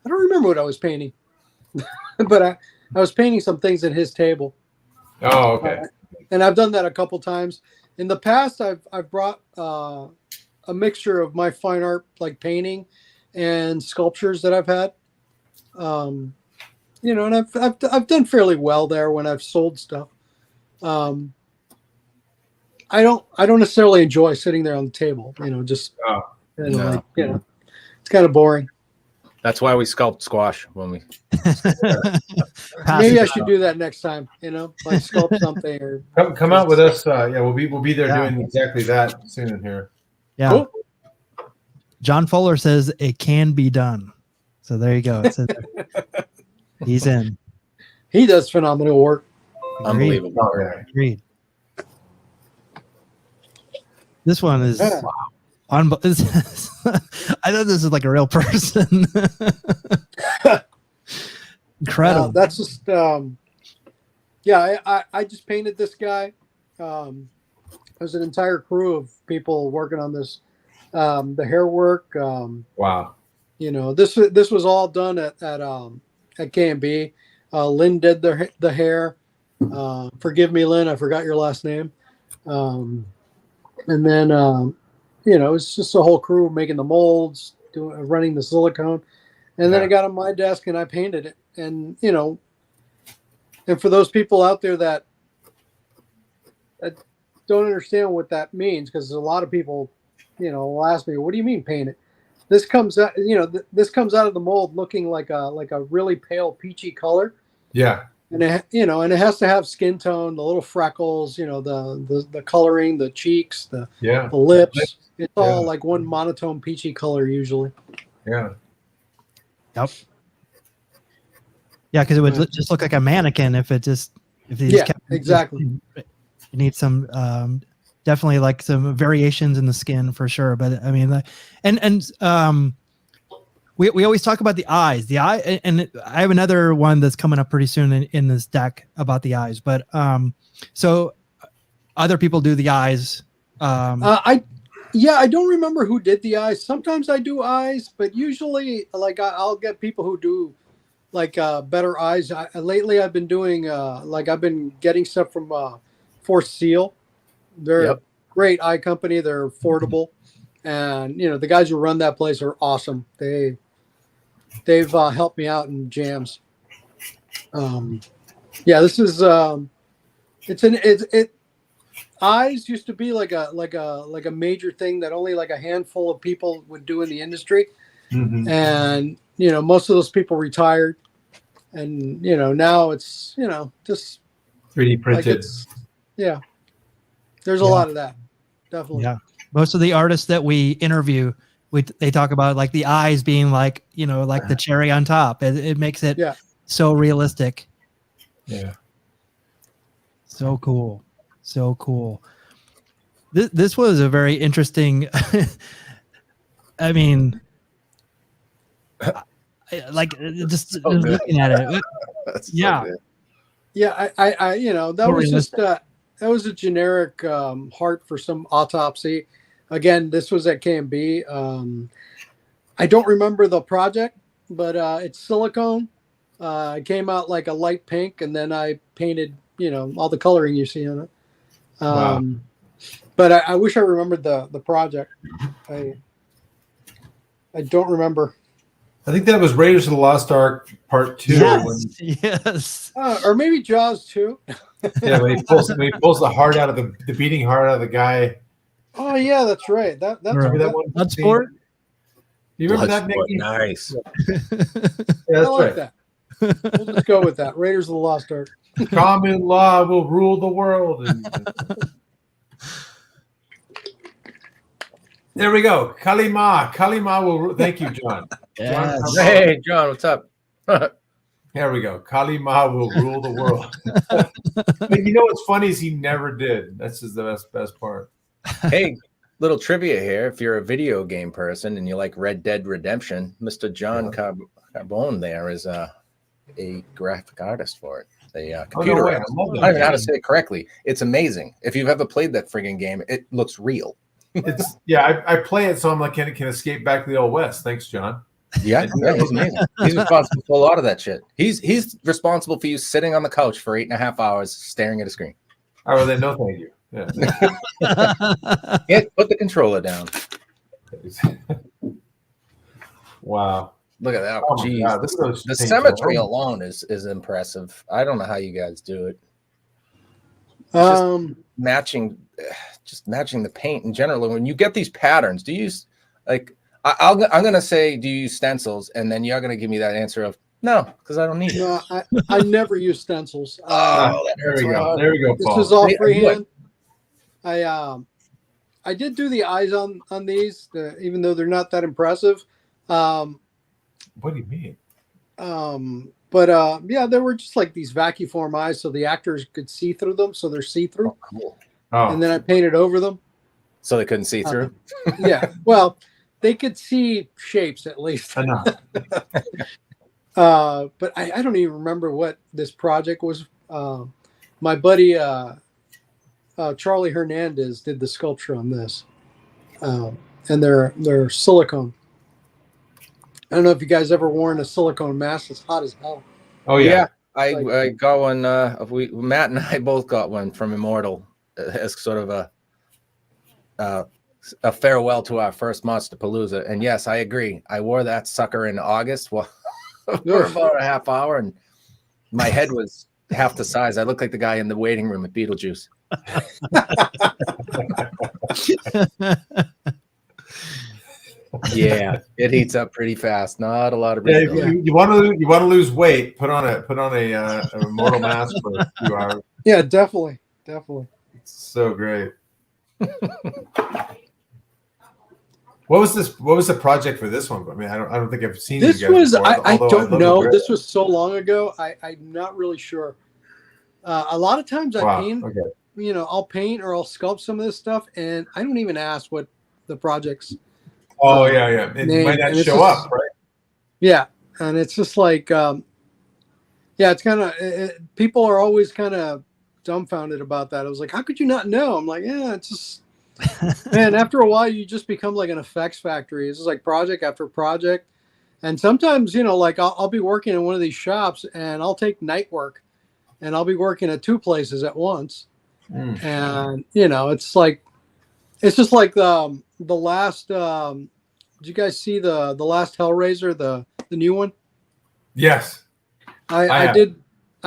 don't remember what I was painting, but I was painting some things in his table. Oh, okay. And I've done that a couple times in the past. I've brought a mixture of my fine art, like painting and sculptures that I've had. And I've done fairly well there when I've sold stuff. I don't necessarily enjoy sitting there on the table. Just it's kind of boring. That's why we sculpt squash when we. Maybe I should do that next time. Like sculpt something or come out with us. We'll be there doing exactly that soon in here. Yeah. Cool. John Fuller says it can be done. So there you go. It says he's in. He does phenomenal work. Unbelievable. Agreed. This one is I thought this is like a real person. Incredible. That's just I just painted this guy. There's an entire crew of people working on this. The hair work. Wow. This was all done at K&B. Lynn did the hair. Forgive me, Lynn, I forgot your last name. And then it's just a whole crew making the molds, running the silicone, and then I got on my desk and I painted it. And and for those people out there that don't understand what that means, because a lot of people will ask me, what do you mean paint it? This comes out this comes out of the mold looking like a really pale peachy color. Yeah. And it has to have skin tone, the little freckles, the coloring, the cheeks, the lips. It's all like one monotone peachy color usually. Yeah. Yep. Yeah, because it would just look like a mannequin if exactly. You need some definitely like some variations in the skin for sure. But I mean, we always talk about the eyes, and I have another one that's coming up pretty soon in this deck about the eyes. But so other people do the eyes. I don't remember who did the eyes. Sometimes I do eyes, but usually I'll get people who do better eyes. Lately I've been doing I've been getting stuff from Force Seal. They're a great eye company. They're affordable, and the guys who run that place are awesome. They've helped me out in jams. This is eyes used to be like a major thing that only like a handful of people would do in the industry. Mm-hmm. And most of those people retired, and now it's just 3D printed. There's a lot of that, definitely. Yeah, most of the artists that we interview, they talk about like the eyes being like like the cherry on top. It makes it so realistic. Yeah. So cool. This was a very interesting. I mean, just looking at it. Yeah. Yeah, I that was just that was a generic heart for some autopsy. Again, this was at K&B. I don't remember the project, but it's silicone. It came out like a light pink, and then I painted, all the coloring you see on it. Wow. But I wish I remembered the project. I don't remember. I think that was Raiders of the Lost Ark Part 2. Yes. Or maybe Jaws 2. Yeah, when he pulls the heart out of the beating heart out of the guy. Oh yeah, that's right. That's Remember that one? Bloodsport? You remember that, Bloodsport, Mickey? nice. Yeah, I that's like right. that. We'll just go with that. Raiders of the Lost Ark. Common law will rule the world. There we go. Kalima. Kalima will. Thank you, John. Yes. John, Hey, John, what's up? there we go. Kalima will rule the world. But you know what's funny is he never did. That's just the best part. Hey, little trivia here. If you're a video game person and you like Red Dead Redemption, Mr. John Carbone there is a graphic artist for it. A computer way. artist. I love that I don't even know how to game. say it correctly. It's amazing. If you've ever played that friggin' game, it looks real. It's I play it so I'm like can escape back to the old west. Thanks, John. Yeah, he's amazing. He's responsible for a lot of that shit. He's responsible for you sitting on the couch for 8.5 hours staring at a screen. Oh, well, then no, thank you. Yeah. Put the controller down. Wow. Look at that. Oh my Jeez, God, look at those the things. symmetry alone is impressive. I don't know how you guys do it. Matching the paint in general. When you get these patterns, do you use like I'm gonna say, do you use stencils? And then you're gonna give me that answer of no, because I don't need it. No, I never use stencils. There we go. There we go, This Paul. was all freehand. I did do the eyes on these, even though they're not that impressive. What do you mean? But yeah, there were just like these vacuform eyes, so the actors could see through them, so they're see-through. Oh, cool. Oh, And then I painted over them. So they couldn't see through. Yeah, well, they could see shapes at least. I know. But I don't even remember what this project was. My buddy Charlie Hernandez did the sculpture on this, and they're silicone. I don't know if you guys ever worn a silicone mask. It's hot as hell. Oh yeah. I got one. Matt and I both got one from Immortal as sort of a farewell to our first Monsterpalooza. And yes, I agree. I wore that sucker in August for about a half hour, and my head was half the size. I looked like the guy in the waiting room at Beetlejuice. Yeah, it heats up pretty fast. Not a lot of Yeah, if you want to lose weight, put on a immortal mask for a few hours. Yeah, definitely. It's so great. What was this? What was the project for this one? I mean, I don't think I've seen This you guys was before, I don't know. it. This was so long ago. I'm not really sure. A lot of times I paint. Okay. You know, I'll paint or I'll sculpt some of this stuff, and I don't even ask what the project's. Oh yeah. It name, might not and show up, right? Yeah, and it's just like, yeah, it's kind of people are always kind of dumbfounded about that. I was like, how could you not know? I'm like, yeah, it's just, man. After a while, you just become like an effects factory. It's just like project after project, and sometimes like I'll be working in one of these shops, and I'll take night work, and I'll be working at 2 places at once, and it's like, it's just like the last. Did you guys see the last Hellraiser, the new one? Yes, I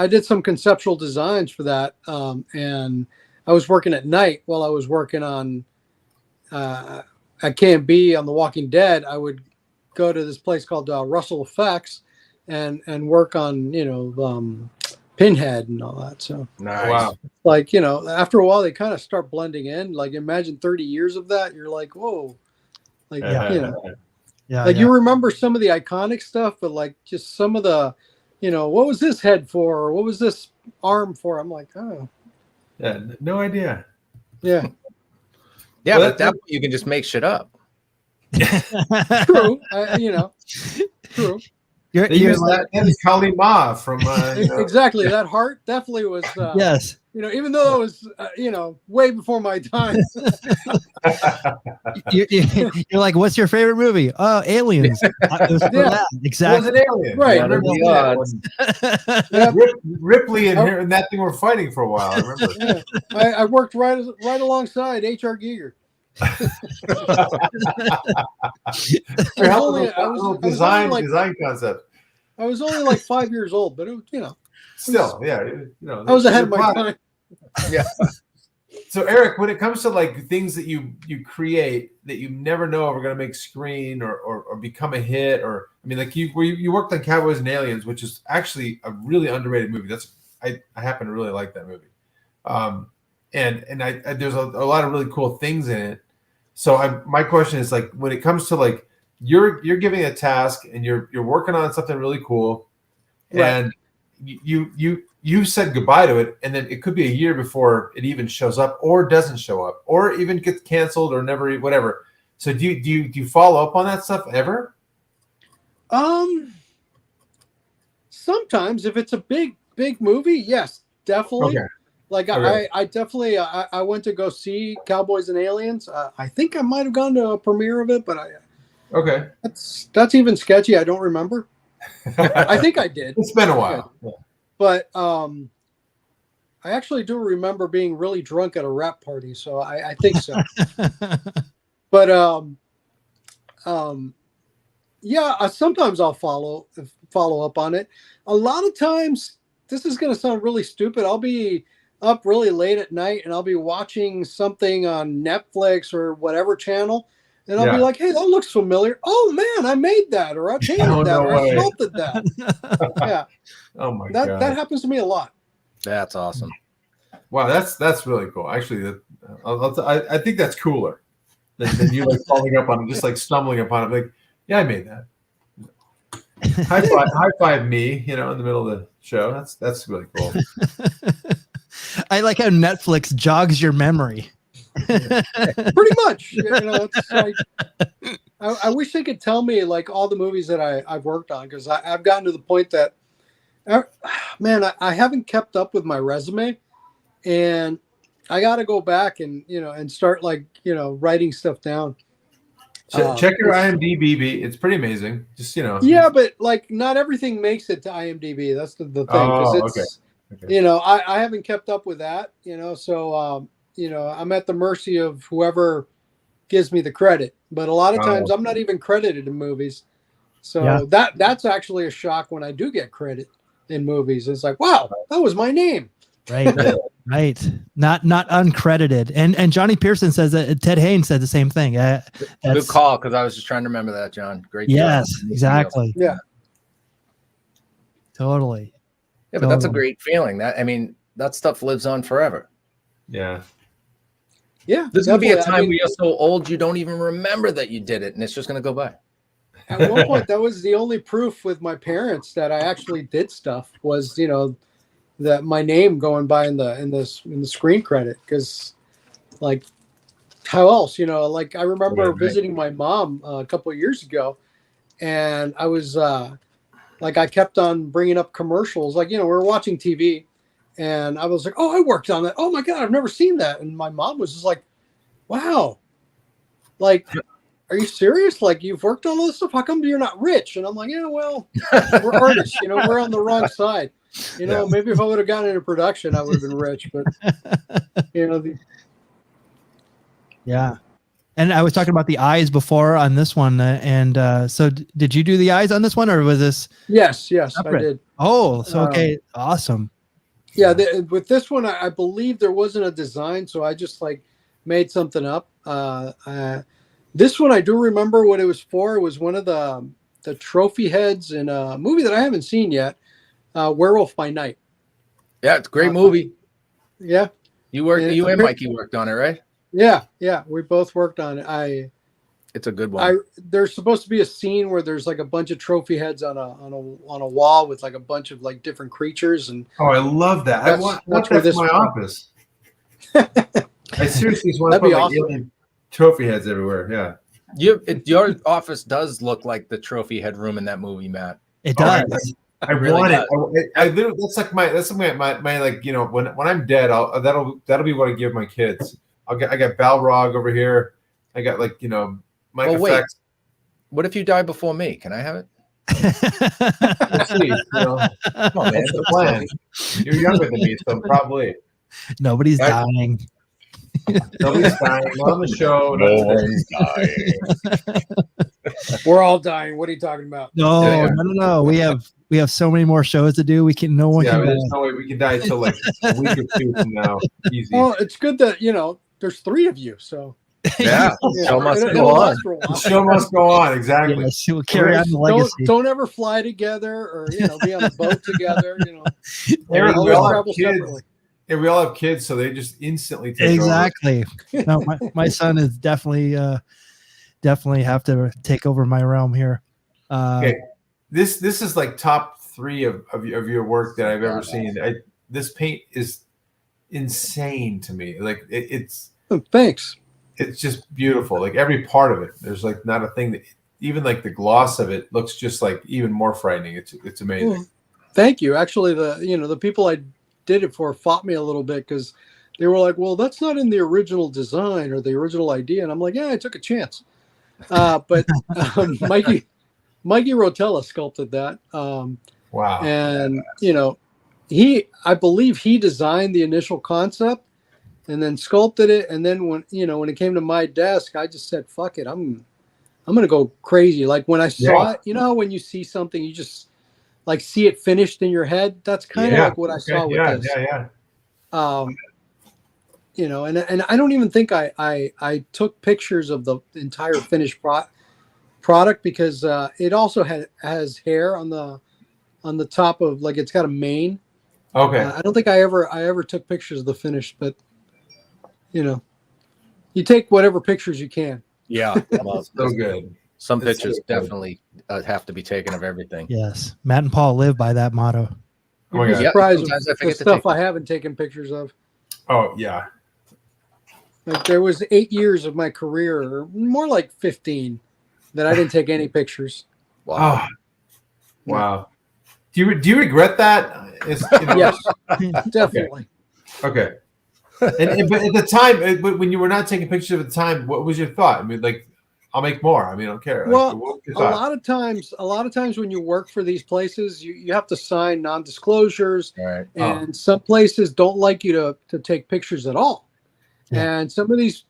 did some conceptual designs for that, and I was working at night while I was working on at KMB on The Walking Dead. I would go to this place called Russell Effects and work on Pinhead and all that. So Nice. Wow. like after a while they kind of start blending in. Like imagine 30 years of that. You're like, whoa, like Yeah, like you remember some of the iconic stuff, but like just some of the, what was this head for? Or what was this arm for? I'm like, oh, Yeah, no idea. yeah, Yeah, Well, but at that point you can just make shit up. true. True. They use that Kali Ma from Exactly. That heart definitely was. yes. Even though it was, way before my time. You're like, what's your favorite movie? Oh, Aliens. It was for that. Exactly. Was an alien, Right. I remember that. Yep. Ripley and that thing were fighting for a while. I remember. Yeah. I worked right alongside H.R. Giger. Design concept. I was only like 5 years old, but it was, Still, I was ahead of my time. Yeah. So Eric, when it comes to like things that you create that you never know are going to make screen or become a hit, or I mean, like you worked on Cowboys and Aliens, which is actually a really underrated movie. I happen to really like that movie, and I there's a lot of really cool things in it. So my question is, like, when it comes to like you're giving a task and you're working on something really cool, right. and you said goodbye to it, and then it could be a year before it even shows up or doesn't show up or even gets canceled or never, whatever. So do you follow up on that stuff ever? Sometimes if it's a big movie, yes, definitely. Okay. Like okay. I definitely I went to go see Cowboys and Aliens. I think I might have gone to a premiere of it, but okay, that's even sketchy. I don't remember. I think I did. It's been a while. Yeah. But I actually do remember being really drunk at a rap party, so I think so. But yeah, sometimes I'll follow up on it. A lot of times, this is going to sound really stupid. I'll be up really late at night and I'll be watching something on Netflix or whatever channel, and I'll be like, "Hey, that looks familiar. Oh man, I made that, or I painted that, or I sculpted that." Yeah. Oh my god. That happens to me a lot. That's awesome. Wow, that's really cool. Actually, I think that's cooler than you like following up on it, just like stumbling upon it. Like, yeah, I made that. High five me, in the middle of the show. That's really cool. I like how Netflix jogs your memory. Pretty much. It's like, I wish they could tell me like all the movies that I've worked on, because I've gotten to the point that, man, I haven't kept up with my resume, and I got to go back and and start like writing stuff down. Check your IMDb. It's pretty amazing. Just Yeah, but like not everything makes it to IMDb. That's the thing. Okay. I haven't kept up with that. So I'm at the mercy of whoever gives me the credit. But a lot of times I'm not even credited in movies. So that's actually a shock when I do get credit in movies. It's like, wow, that was my name. Right. Right. Not uncredited. And Johnny Pearson says that Ted Haynes said the same thing. Good call, because I was just trying to remember that, John. Great job. Yes, exactly. Yeah. Totally. Yeah, but that's a great feeling. That stuff lives on forever. Yeah. Yeah. There's going to be a time where you're so old you don't even remember that you did it, and it's just going to go by. At one point, that was the only proof with my parents that I actually did stuff, was that my name going by in the screen credit, because like how else like I remember visiting my mom a couple of years ago, and I was like I kept on bringing up commercials, like we were watching TV, and I was like, oh, I worked on that. Oh my god, I've never seen that. And my mom was just like, wow, like, are you serious? Like, you've worked on all this stuff? How come you're not rich? And I'm like, yeah, well, we're artists, we're on the wrong side. Maybe if I would have gotten into production, I would have been rich. But yeah. And I was talking about the eyes before on this one, and so did you do the eyes on this one, or was this? Yes, separate? I did. Oh, so okay, awesome. Yeah, with this one, I believe there wasn't a design, so I just like made something up. This one, I do remember what it was for. It was one of the trophy heads in a movie that I haven't seen yet. Werewolf by Night. Yeah, it's a great movie. Yeah, you and Mikey worked on it, right? Yeah, we both worked on it. It's a good one. There's supposed to be a scene where there's like a bunch of trophy heads on a wall with like a bunch of like different creatures, and I love that. I want that for my office. I seriously just want to put awesome. Trophy heads everywhere. Yeah. Your office does look like the trophy head room in that movie, Matt. It does. I really want it. I literally, that's my like, when I'm dead, that'll be what I give my kids. I got Balrog over here. I got like, Mike effects. What if you die before me? Can I have it? Let's see. Come on, man. That's the plan. You're younger than me, so probably. Nobody's dying. Nobody's dying on the show. No one's dying. We're all dying. What are you talking about? No, Yeah. no. We have so many more shows to do. No one Yeah, can. there's no way we can die till like a week or two from now. Easy. Well, it's good that there's 3 of you, so Yeah, you show know, must it'll go on. last for a The while. show must go on. Exactly. Yes, we'll carry on the legacy. Don't ever fly together or be on a boat together. Eric, Always we all have travel kids. separately. Yeah, we all have kids, so they just instantly take over. Exactly. No, my son is definitely have to take over my realm here. Okay, this is like top 3 of your work that I've ever seen. This paint is insane to me. Like it's Thanks. it's just beautiful. Like every part of it, there's like not a thing that even like the gloss of it looks just like even more frightening. It's amazing. Well, thank you. Actually, the people I did it for fought me a little bit because they were like, "Well, that's not in the original design or the original idea," and I'm like, "Yeah, I took a chance." But Mikey Rotella sculpted that. Wow. And I believe he designed the initial concept and then sculpted it. And then when it came to my desk, I just said, "Fuck it, I'm gonna go crazy." Like when I saw it, how when you see something, you just like see it finished in your head. That's kind of like what I saw with this. Yeah. And I don't even think I took pictures of the entire finished product because it also has hair on the top of, like, it's got a mane. Okay. I don't think I ever took pictures of the finish, but you take whatever pictures you can. Yeah, well, So good. some It's pictures so good. definitely have to be taken of everything. Yes, Matt and Paul live by that motto. Oh my You'd God. be surprised Sometimes I with the forget to stuff take I haven't taken pictures of. Oh yeah. Like there was 8 years of my career, or more like 15, that I didn't take any pictures. Wow. Oh, wow. Do you regret that? Yes, definitely. Okay. And but at the time, when you were not taking pictures at the time, what was your thought? I mean, like, I'll make more. I mean, I don't care. Like, Well, what was your a thought? lot of times when you work for these places, you have to sign non-disclosures, All right. and some places don't like you to take pictures at all. Yeah. And some of these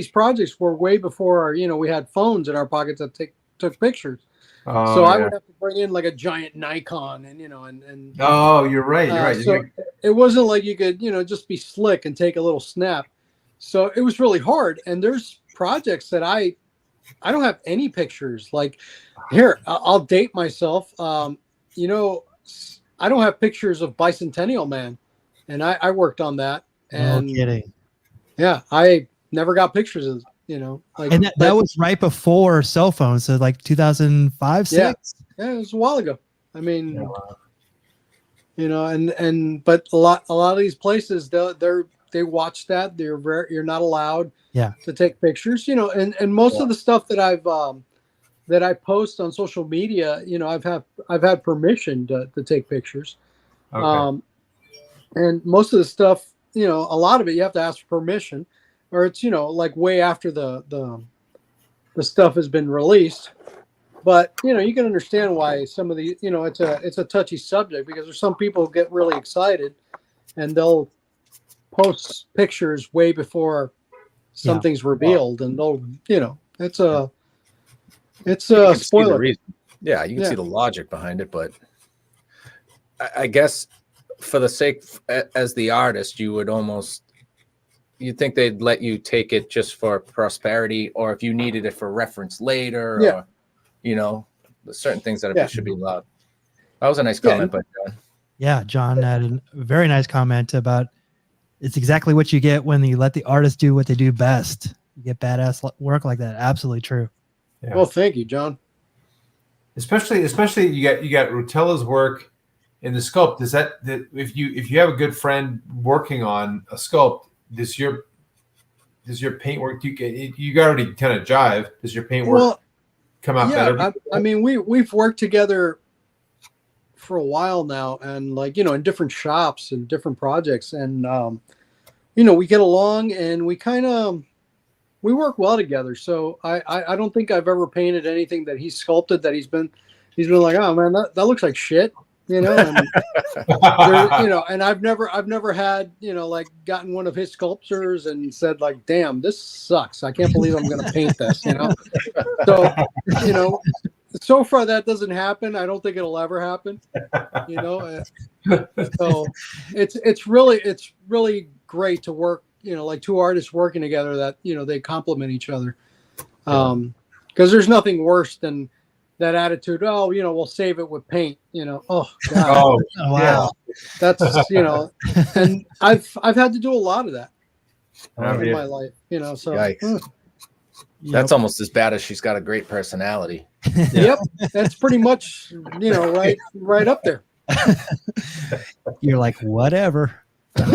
projects were way before we had phones in our pockets that took pictures. Oh, So I yeah. would have to bring in like a giant Nikon and Oh, you're right. You're right. so it wasn't like you could just be slick and take a little snap. So it was really hard. And there's projects that I don't have any pictures. Like here, I'll date myself. I don't have pictures of Bicentennial Man, and I worked on that. And No kidding. yeah, I never got pictures of like, And that was right before cell phones, so like 2005, Yeah. 6. Yeah, it was a while ago. I mean, Yeah, wow. but a lot of these places they watch that. You're not allowed to take pictures, and most of the stuff that I post on social media, I've had permission to take pictures. Okay. And most of the stuff, a lot of it you have to ask for permission, or it's like way after the stuff has been released. But you can understand why some of the it's a touchy subject, because there's some people who get really excited and they'll post pictures way before something's revealed, and they'll it's a You can see the spoiler. reason. Yeah, you can see the logic behind it, but I guess for the sake, as the artist, you'd think they'd let you take it just for prosperity, or if you needed it for reference later, or there's certain things that should be allowed. That was a nice comment, but Yeah, John had a very nice comment about it's exactly what you get when you let the artist do what they do best. You get badass work like that. Absolutely true. Yeah. Well, thank you, John. Especially you got Rotella's work in the sculpt. Does that if you have a good friend working on a sculpt, does your paint work you already kind of jive? Does your paint work come out better? I mean, we've worked together for a while now, and in different shops and different projects, and we get along, and we work well together. So I don't think I've ever painted anything that he's sculpted that he's been like, oh man, that looks like shit. you know, and you know, and I've never had, you know, like gotten one of his sculptures and said like, damn, this sucks. I can't believe I'm going to paint this, you know? So, you know, so far that doesn't happen. I don't think it'll ever happen, you know? So it's really great to work, you know, like two artists working together that, you know, they complement each other. Because there's nothing worse than that attitude. Oh, you know, we'll save it with paint. You know, oh God, Oh, wow. that's, you know, and I've had to do a lot of that in yeah. my life. You know, so Yikes. That's almost as bad as she's got a great personality. Yep, that's pretty much, you know, right up there. You're like, whatever. I'll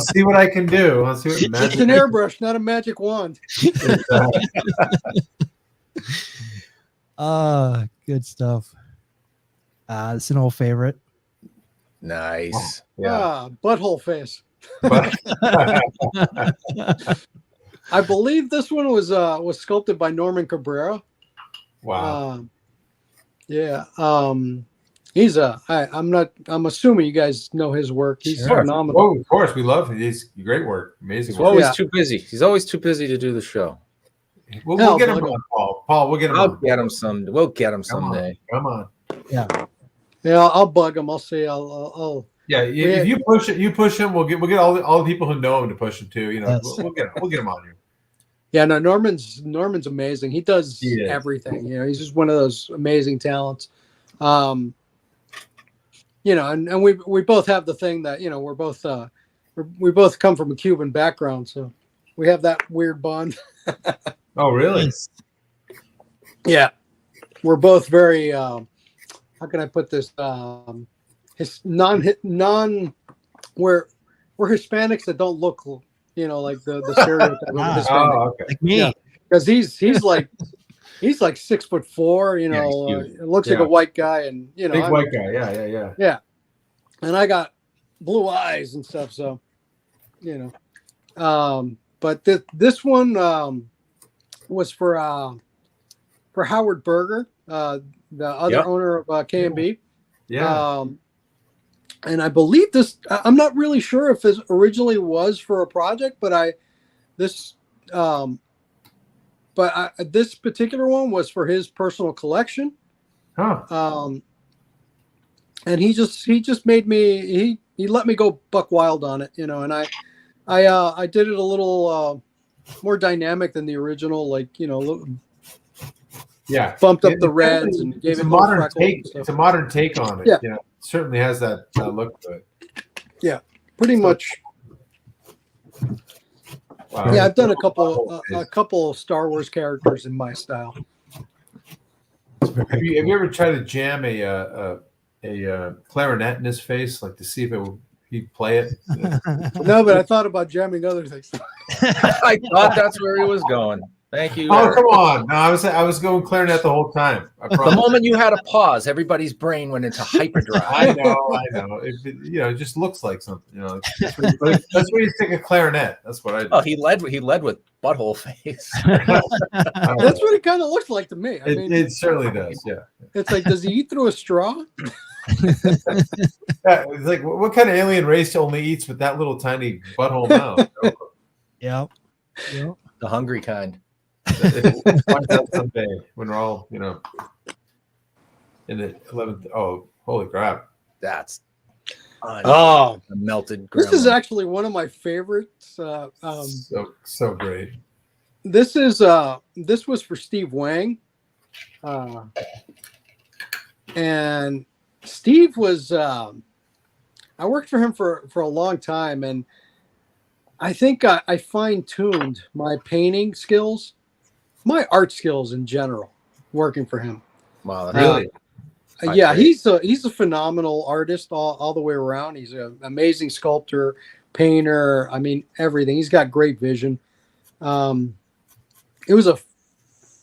see what I can do. I'll see what It's magic. an airbrush, not a magic wand. Good stuff. It's an old favorite. Nice. Yeah. Butthole face. But- I believe this one was sculpted by Norman Cabrera. wow. Yeah. He's I'm assuming you guys know his work. He's Sure. phenomenal. Oh, of course, we love it. He's great work. Amazing He's work. always Yeah. too busy. He's always too busy to do the show. We'll get him Bug him. on, Paul. Paul, we'll get him I'll on. get him We'll get him Come on. someday. Come on. Yeah. Yeah, I'll bug him. I'll see. I'll Yeah, if you push him, we'll get all the people who know him to push him too. You know, Yes. we'll get him on here. Yeah, no, Norman's amazing. He does He is. everything. You know, he's just one of those amazing talents. You know, and we both have the thing that, you know, we're both we both come from a Cuban background, so we have that weird bond. Oh, really? Nice. Yeah, we're both very. How can I put this? His non we're Hispanics that don't look, you know, like the stereotype of Ah. Hispanic. Oh, okay. Like me. Yeah. Because he's like 6'4", you Yeah, know, he's huge. it looks like Yeah. a white guy, and you know, Big I'm- white guy. Yeah. and I got blue eyes and stuff, so you know. But this one was for Howard Berger, the other Yep. owner of K&B. Yeah. And I believe this. I'm not really sure if this originally was for a project, but this particular one was for his personal collection. Huh. And he just made me, he let me go buck wild on it, you know, and I did it a little more dynamic than the original, like, you know, Yeah. bumped up It- the it's reds definitely- and gave it's it a more modern freckles take. and stuff. It's a modern take on it. Yeah. You know, it certainly has that look to it. Pretty much. Wow. Yeah, I've done a couple Star Wars characters in my style. Have you ever tried to jam a clarinet in his face, like to see if he'd play it? No, but I thought about jamming other things. I thought that's where he was going. Thank you. Oh, Eric. come on! No, I was going clarinet the whole time. I The promise. moment you had a pause, everybody's brain went into hyperdrive. I know. You know, it just looks like something. You know, that's where you stick a clarinet. That's what I do. Oh, he led with butthole face. That's what it kind of looks like to me. I mean, It certainly does. Yeah. it's like, does he eat through a straw? Yeah, it's like, what kind of alien race only eats with that little tiny butthole mouth? Yep. The hungry kind. We'll find out someday when we're all, you know, in the 11th. Oh, holy crap! That's Oh, a melted this is gremlin. actually one of my favorites. So great. This was for Steve Wang, and Steve was. I worked for him for a long time, and I think I fine-tuned my painting skills, my art skills in general, working for him. Wow, Really? Yeah, Great. he's a phenomenal artist all the way around. He's an amazing sculptor, painter. I mean, everything. He's got great vision. It was a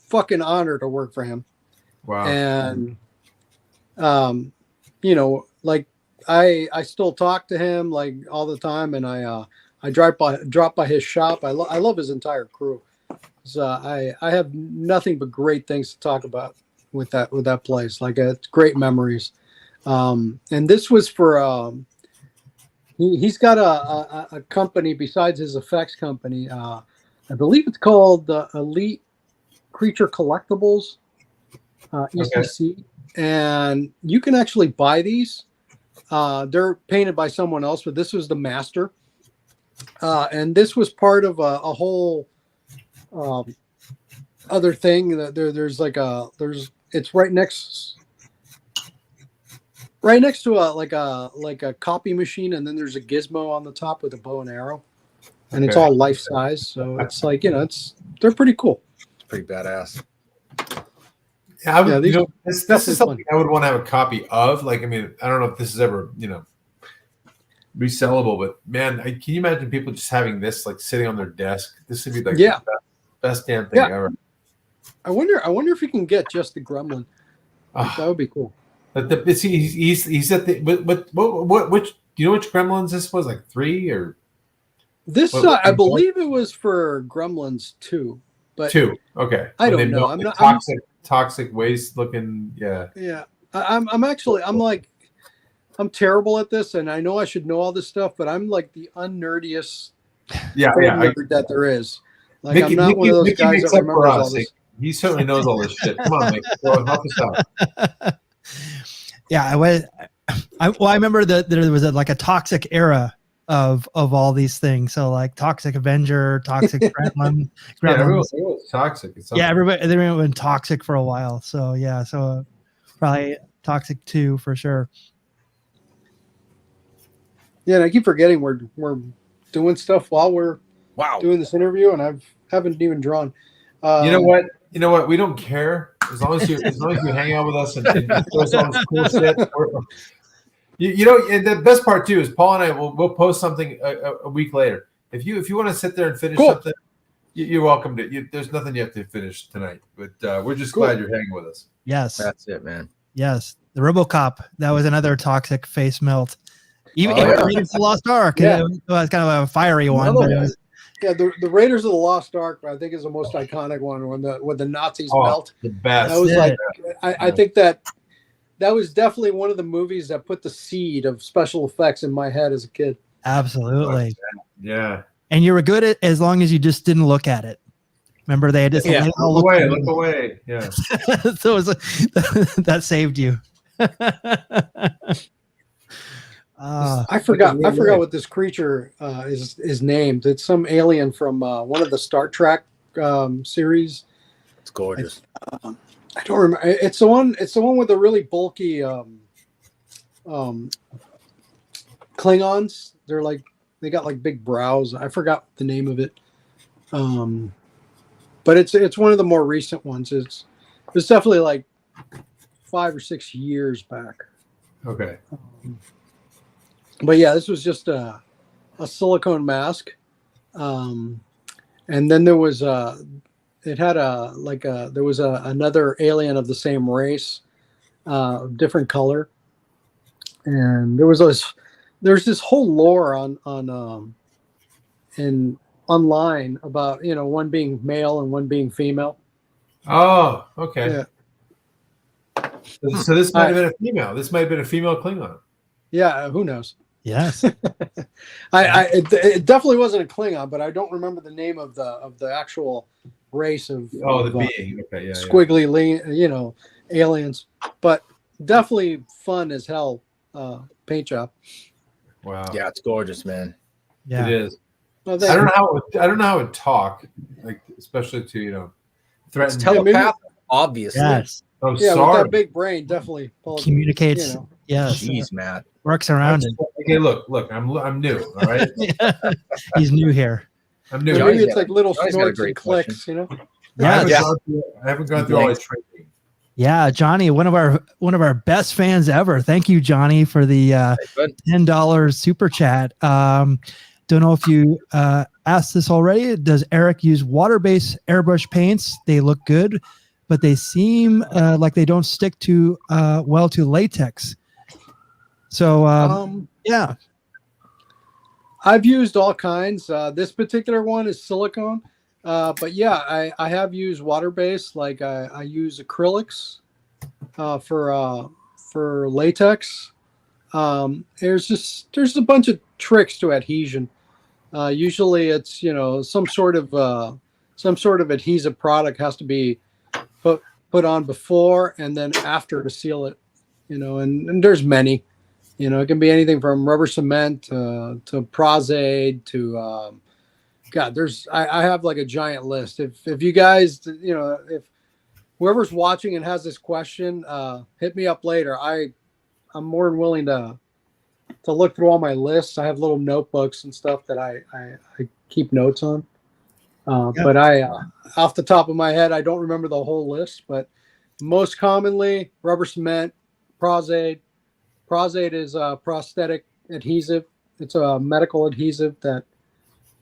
fucking honor to work for him. Wow. And you know, like I still talk to him like all the time, and I drop by his shop. I love his entire crew. So I have nothing but great things to talk about with that place. Like it's great memories. And this was for he's got a company besides his effects company. I believe it's called Elite Creature Collectibles, ECC, and you can actually buy these. They're painted by someone else, but this was the master, and this was part of a whole other thing. That it's right next to a copy machine, and then there's a gizmo on the top with a bow and arrow, and it's all life size. So it's they're pretty cool. It's pretty badass. Yeah, this is something I would want to have a copy of. Like, I mean, I don't know if this is ever, resellable, but man, can you imagine people just having this like sitting on their desk? This would be like the best damn thing ever. I wonder if you can get just the gremlin. That would be cool. But he's at the which do you know which gremlins this was, like 3 or this? I believe it was for Gremlins 2, but 2. Okay, I don't know. I'm not toxic waste looking. Yeah. I'm terrible at this, and I know I should know all this stuff, but I'm like the unnerdiest nerd that there is. Like I'm not one of those guys that remembers all this. He certainly knows all this shit. Come on, Mick, help us out. Yeah, I remember that there was a toxic era of all these things. So like Toxic Avenger, Toxic Gremlin. Everyone's toxic. Everybody went toxic for a while. So yeah, so probably Toxic 2 for sure. Yeah, and I keep forgetting we're doing stuff while we're doing this interview, and I haven't even drawn. You know what? We don't care as long as you hang out with us and show us all this cool shit. And the best part too is Paul and I we'll post something a week later. If you want to sit there and finish something, you're welcome to. There's nothing you have to finish tonight, but we're just glad you're hanging with us. Yes, that's it, man. Yes, the RoboCop, that was another toxic face melt. Even Raiders of the Lost Ark, it was kind of a fiery one. But it was, the Raiders of the Lost Ark, I think, is the most iconic one when the Nazis melt. The best. That was I think that was definitely one of the movies that put the seed of special effects in my head as a kid. Absolutely. Yeah. And you were good at as long as you just didn't look at it. Remember, they had just look away. Yeah. So that saved you. I forgot what this creature is named. It's some alien from one of the Star Trek series. It's gorgeous. I don't remember. It's the one with the really bulky Klingons. They got like big brows. I forgot the name of it. But it's one of the more recent ones. It's definitely like 5 or 6 years back. Okay. But yeah, this was just a silicone mask, and then there was another alien of the same race, different color, and there's this whole lore online about one being male and one being female. Oh, okay. Yeah. So this might have been a female. This might have been a female Klingon. Yeah, who knows? Yes. It definitely wasn't a Klingon, but I don't remember the name of the actual race of the being. Okay, yeah. Squiggly, aliens, but definitely fun as hell paint job. Wow. Yeah, it's gorgeous, man. Yeah, it is. Well, I don't know how it would talk, like especially to threaten. It's telepathic, obviously. Yes. Oh, yeah, sorry. with that big brain, definitely communicates. Yes. Jeez, Matt. Works around it. Okay, look, I'm new. All right. He's new here. I'm new. Maybe it's like little snorts and clicks, Yeah. I haven't gone through all his training. Yeah, Johnny, one of our best fans ever. Thank you, Johnny, for the $10 super chat. Don't know if you asked this already. Does Eric use water-based airbrush paints? They look good, but they seem like they don't stick to well to latex. So yeah, I've used all kinds. This particular one is silicone, but yeah, I have used water-based. Like I use acrylics, for latex. There's a bunch of tricks to adhesion. Usually it's, some sort of adhesive product has to be put on before and then after to seal it, and there's many, it can be anything from rubber cement to Pros-Aid to God, I have like a giant list. If you guys, if whoever's watching and has this question, hit me up later. I'm more than willing to look through all my lists. I have little notebooks and stuff that I keep notes on. But off the top of my head, I don't remember the whole list, but most commonly rubber cement, Pros-Aid. Pros-Aid is a prosthetic adhesive. It's a medical adhesive that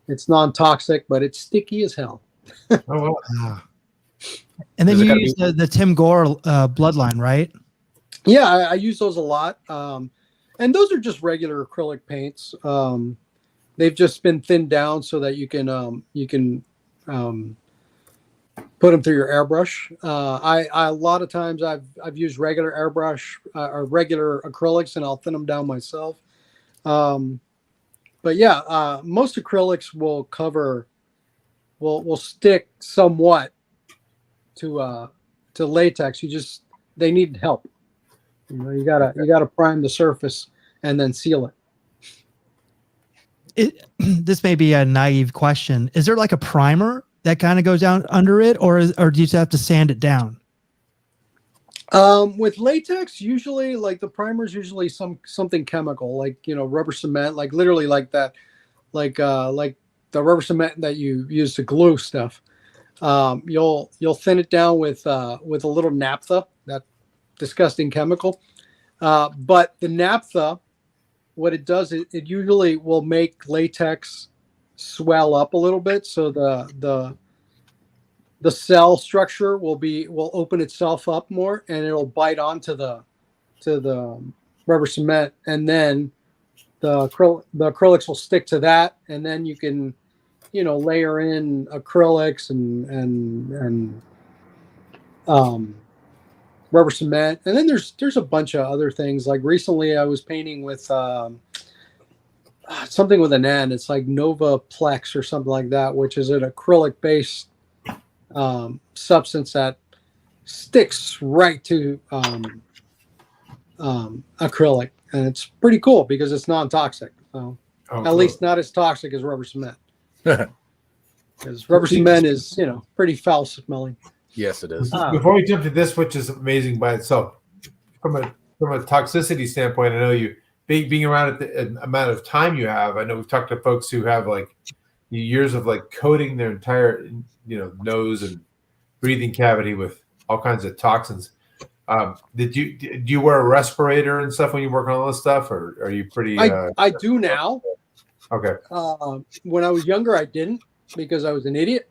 it's non-toxic, but it's sticky as hell. Oh, wow. And then you use the Tim Gore bloodline, right? Yeah, I use those a lot. And those are just regular acrylic paints. They've just been thinned down so that you can put them through your airbrush. I a lot of times I've used regular airbrush or regular acrylics, and I'll thin them down myself. But yeah, most acrylics will stick somewhat to latex. They need help. You gotta prime the surface and then seal it. This may be a naive question. Is there like a primer that kind of goes down under it, or do you just have to sand it down? With latex, usually like the primer is usually something chemical, like rubber cement, like literally like that, like the rubber cement that you use to glue stuff. You'll thin it down with a little naphtha, that disgusting chemical. But the naphtha, what it does, it usually will make latex swell up a little bit, so the cell structure will open itself up more, and it'll bite onto the rubber cement, and then the acrylics will stick to that, and then you can layer in acrylics and rubber cement, and then there's a bunch of other things. Like recently, I was painting with something with an N. It's like Novaplex or something like that, which is an acrylic-based substance that sticks right to acrylic, and it's pretty cool because it's non-toxic. So at least not as toxic as rubber cement. Because rubber cement is pretty foul smelling. Yes, it is. Before we jump to this, which is amazing by itself, from a toxicity standpoint, I know you being around at the amount of time you have. I know we've talked to folks who have like years of like coating their entire nose and breathing cavity with all kinds of toxins. Do you wear a respirator and stuff when you work on all this stuff, or are you pretty? I do now. Okay. When I was younger, I didn't because I was an idiot.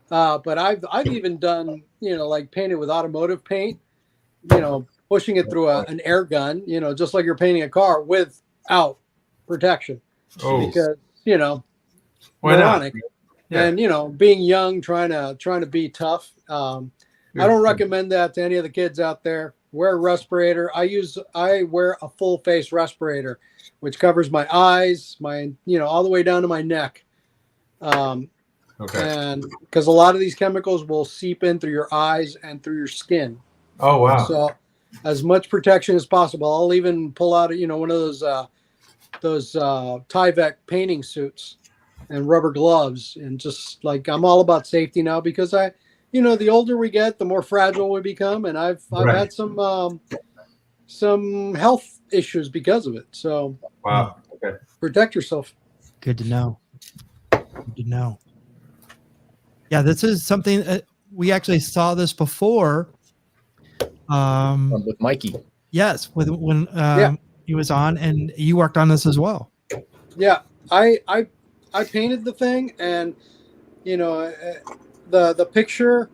But I've even done, like painted with automotive paint, pushing it through an air gun, just like you're painting a car without protection. Oh. Because, Why moronic. not? Yeah. And, being young, trying to be tough. I don't recommend that to any of the kids out there. Wear a respirator. I wear a full face respirator, which covers my eyes, all the way down to my neck. Okay. And because a lot of these chemicals will seep in through your eyes and through your skin. Oh, wow. So as much protection as possible. I'll even pull out, one of those Tyvek painting suits and rubber gloves. And just like, I'm all about safety now because the older we get, the more fragile we become. And I've had some health issues because of it. So wow. Okay. Protect yourself. Good to know. Good to know. Yeah, this is something we actually saw this before. With Mikey. Yes, when he was on, and you worked on this as well. Yeah, I painted the thing, and the picture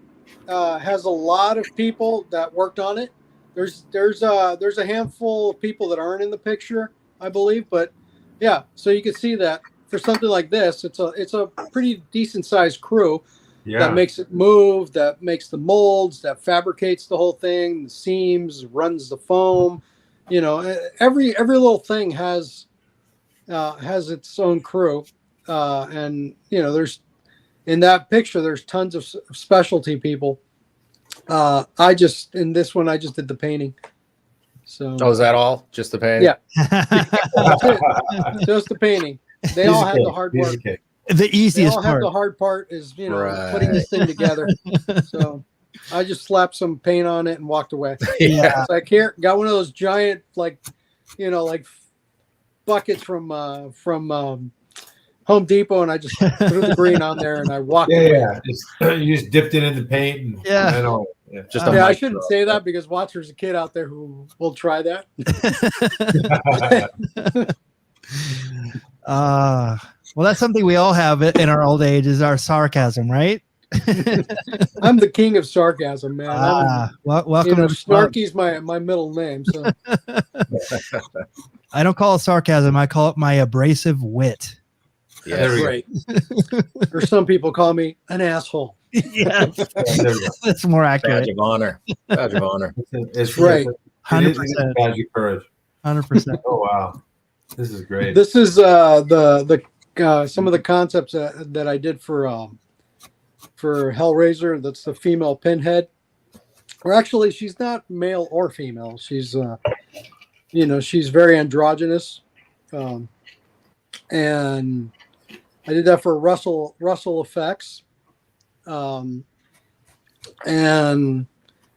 has a lot of people that worked on it. There's a handful of people that aren't in the picture, I believe, but yeah. So you can see that for something like this, it's a pretty decent sized crew. that makes it move, that makes the molds, that fabricates the whole thing, the seams, runs the foam. You know, every little thing has its own crew, and you know, there's in that picture there's tons of specialty people. In this one I just did the painting. So is that all? Just the painting? Yeah. That's it. Just the painting. They all had the hard part. The easiest all part. have the hard part is, you know, putting this thing together. So I just slapped some paint on it and walked away. Yeah. It's like, here, got one of those giant, like, you know, like buckets from Home Depot, and I just threw the green on there and I walked away. Yeah. You just dipped it in the paint. And, I shouldn't say that because there's a kid out there who will try that. Well, that's something we all have in our old age is our sarcasm, right? I'm the king of sarcasm, man. Welcome. You know, Snarky's my middle name. So I don't call it sarcasm. I call it my abrasive wit. Yeah, right. Or some people call me an asshole. Yeah, that's more accurate. Badge of honor. Badge of honor. It's right. 100%. Badge of courage. 100%. Oh wow, this is great. This is the some of the concepts that I did for Hellraiser. That's the female pinhead. Or actually, she's not male or female. She's you know, she's very androgynous, and I did that for Russell Effects. And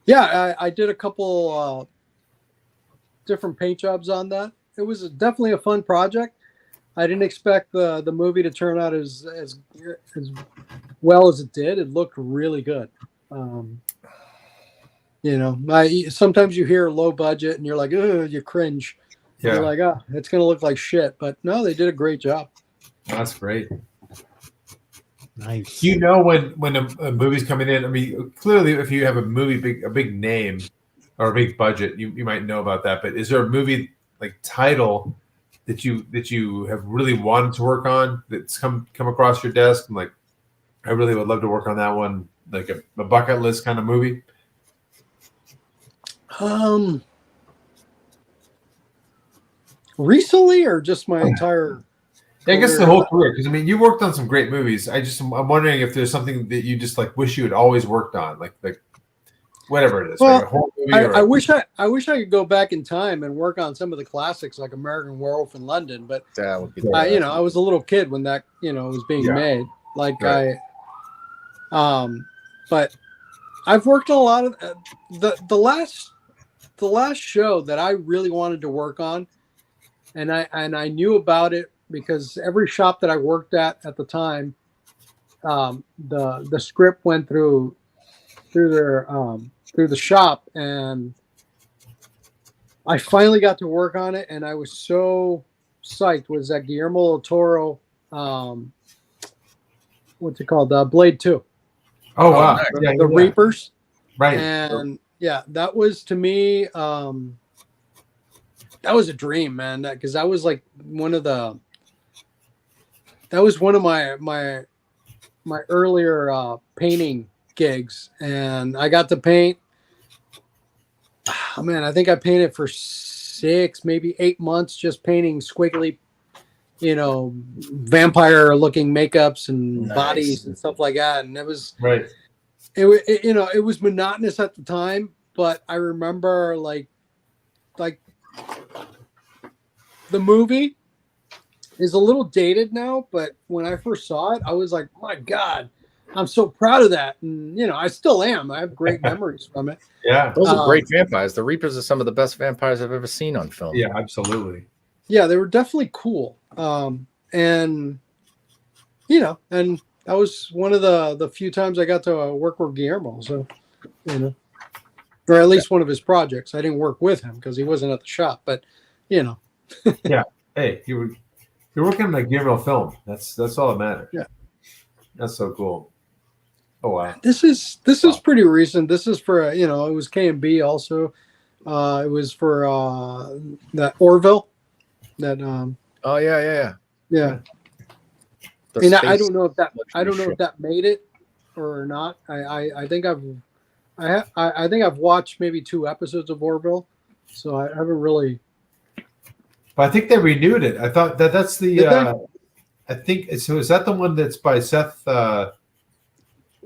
yeah, I did a couple different paint jobs on that. It was definitely a fun project. I didn't expect the movie to turn out as well as it did. It looked really good. You know, sometimes you hear low budget and you're like, oh, you cringe. Yeah. You're like, oh, it's going to look like shit. But no, they did a great job. That's great. Nice. You know, when a movie's coming in, I mean, clearly if you have a movie, a big name or a big budget, you might know about that. But is there a movie like title that you have really wanted to work on that's come across your desk and like, I really would love to work on that one, like a bucket list kind of movie? Recently or just my entire I guess the whole career, because I mean, you worked on some great movies. I'm wondering if there's something that you just like wish you had always worked on, like whatever it is. Well, like a whole movie I wish I could go back in time and work on some of the classics like American Werewolf in London, but that would be you know, I was a little kid when that, you know, was being made. Like right. But I've worked on a lot of the last show that I really wanted to work on, and I knew about it because every shop that I worked at the time, the script went through the shop, and I finally got to work on it, and I was so psyched. Was that Guillermo del Toro? What's it called? Blade 2. Oh wow! The Reapers, right? And yeah, that was to me. That was a dream, man. Because that was like one of my earlier painting gigs, and I got to paint. Oh, man, I think I painted for 6, maybe 8 months, just painting squiggly, you know, vampire-looking makeups and bodies and stuff like that. And it was right. It you know, it was monotonous at the time, but I remember like the movie is a little dated now, but when I first saw it, I was like, my God, I'm so proud of that. And, you know, I still am. I have great memories from it. Yeah. Those are great vampires. The Reapers are some of the best vampires I've ever seen on film. Yeah, absolutely. Yeah, they were definitely cool. And, you know, and that was one of the few times I got to work with Guillermo. So, you know, or at least one of his projects. I didn't work with him because he wasn't at the shop, but, you know. Yeah. Hey, you're working on a Guillermo film. That's all that matters. Yeah. That's so cool. Oh wow. This is pretty recent. This is for you know, it was K&B also. It was for that Orville. That Oh yeah. and I don't know if that made it, or not. I think I think I've watched maybe 2 episodes of Orville, so I haven't really. But I think they renewed it. I thought that's the. I think so. Is that the one that's by Seth?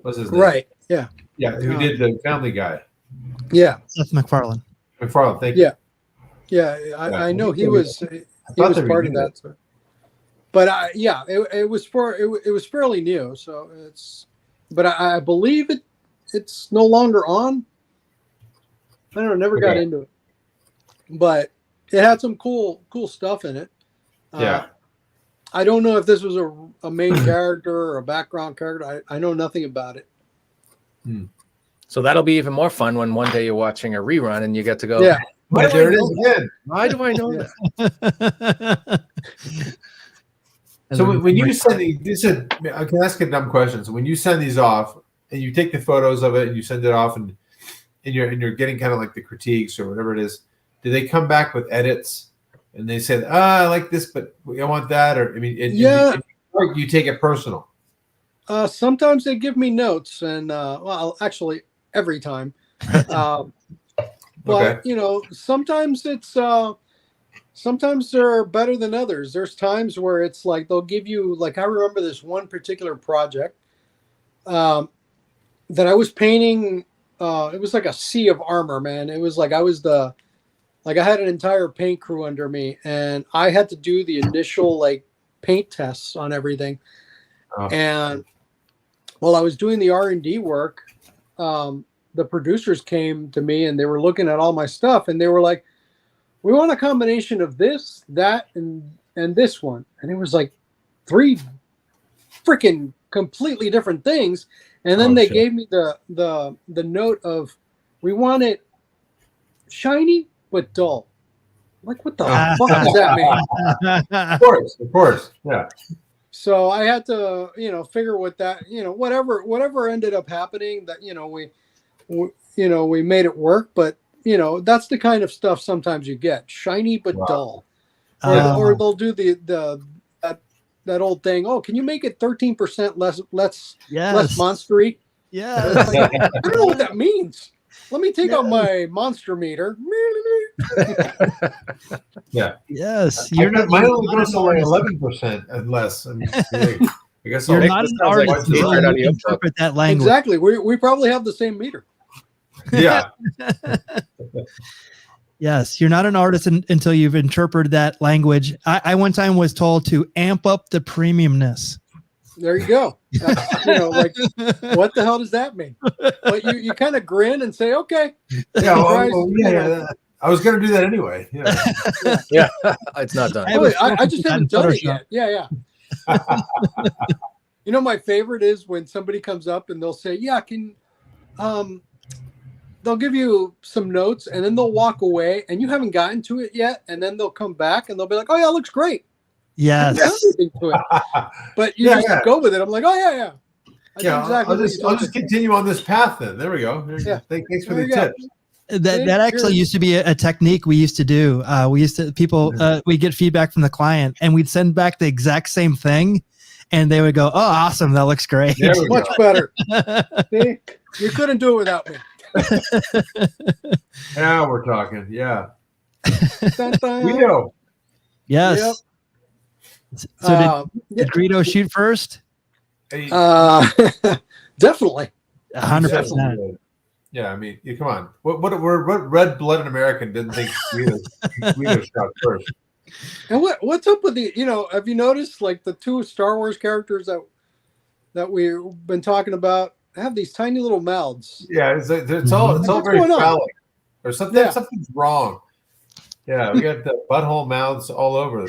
What's his name? Right. Yeah. Yeah, who did the Family Guy? Yeah. Seth MacFarlane. MacFarlane. Thank you. Yeah. I know he was part of that. So. But it was fairly new. So but I believe it's no longer on. I don't know. Never got into it, but it had some cool stuff in it. Yeah. I don't know if this was a main character or a background character. I know nothing about it. So that'll be even more fun when one day you're watching a rerun and you get to go, Yeah. But there it is again. Why do I know that? So when you send these, I can ask a dumb question. So when you send these off and you take the photos of it and you send it off and you're getting kind of like the critiques or whatever it is, do they come back with edits and they say, I like this, but I want that? Or I mean, you take it personal. Sometimes they give me notes, and well, actually every time. But sometimes sometimes they're better than others. There's times where it's like they'll give you, like, I remember this one particular project that I was painting. It was like a sea of armor, man. It was like I had an entire paint crew under me, and I had to do the initial like paint tests on everything. Oh. And while I was doing the R&D work, the producers came to me and they were looking at all my stuff, and they were like, we want a combination of this, that, and this one. And it was like 3 freaking completely different things. And then they gave me the note of, we want it shiny but dull. I'm like, what the fuck does that mean? Of course, yeah. So I had to, figure what that, whatever ended up happening, that we made it work. But that's the kind of stuff sometimes you get, shiny but dull, or they'll do that old thing. Oh, can you make it 13% less monstery? Yeah. Like, I don't know what that means. Let me take out my monster meter. Yeah. Yes. Mine only goes to like 11% and less. I guess you're not an artist until you interpret that language. Exactly. We probably have the same meter. Yeah. Yes, you're not an artist until you've interpreted that language. I one time was told to amp up the premiumness. There you go. Like, what the hell does that mean? But you kind of grin and say, okay. Yeah, I was going to do that anyway. Yeah. It's not done. I just haven't done it yet. Yeah. My favorite is when somebody comes up and they'll say, they'll give you some notes and then they'll walk away and you haven't gotten to it yet. And then they'll come back and they'll be like, oh yeah, it looks great. Yes. But you just go with it. I'm like, oh yeah. I'll just continue on this path then. There we go. Yeah. Thanks for the tips. That actually used to be a technique we used to do. We get feedback from the client and we'd send back the exact same thing and they would go, oh, awesome. That looks great. Much better. See? You couldn't do it without me. Now we're talking. Yeah. Guido. Yes. Yep. So did Guido shoot first? Definitely. 100%. Yeah, I mean, come on. What red-blooded American didn't think Guido shot first? And what's up with the? Have you noticed like the 2 Star Wars characters that we've been talking about have these tiny little mouths? Yeah, it's all very phallic, or something. Yeah. Something's wrong. Yeah, we got the butthole mouths all over the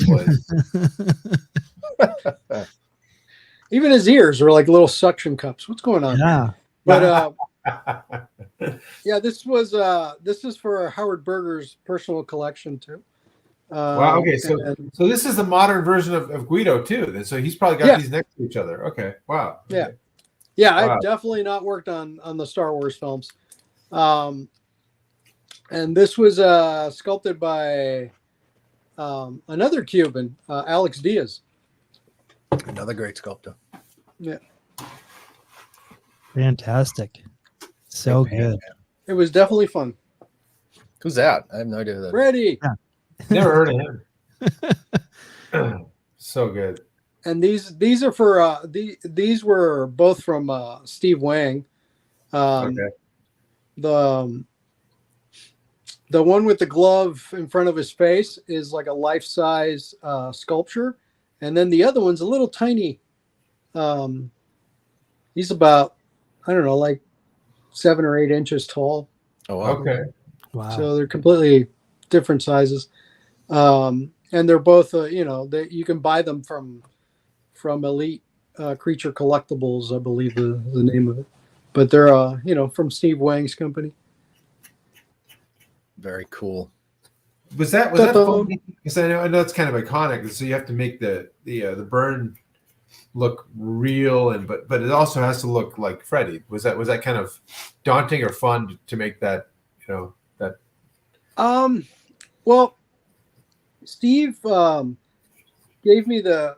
place. Even his ears are like little suction cups. What's going on? Yeah. But yeah, this is for Howard Berger's personal collection too. Wow. Okay. So this is the modern version of Guido too. So he's probably got these next to each other. Okay. Wow. Yeah. Okay. Yeah. Wow. I've definitely not worked on the Star Wars films. And this was sculpted by another Cuban, Alex Diaz. Another great sculptor. Yeah. Fantastic. So Big fan, good. It was definitely fun. Who's that? I have no idea who that is. Ready. Never heard of him. So good. And these are for these were both from Steve Wang. Okay. The one with the glove in front of his face is like a life-size sculpture, and then the other one's a little tiny. He's about, I don't know, like 7 or 8 inches tall. Oh, wow. Okay. Wow. So they're completely different sizes, and they're both you can buy them from Elite Creature Collectibles, I believe the name of it. But they're from Steve Wang's company. Very cool. Was that fun? Because I know it's kind of iconic. So you have to make the burn look real, but it also has to look like Freddy. Was that kind of daunting or fun to make that? That. Well, Steve gave me the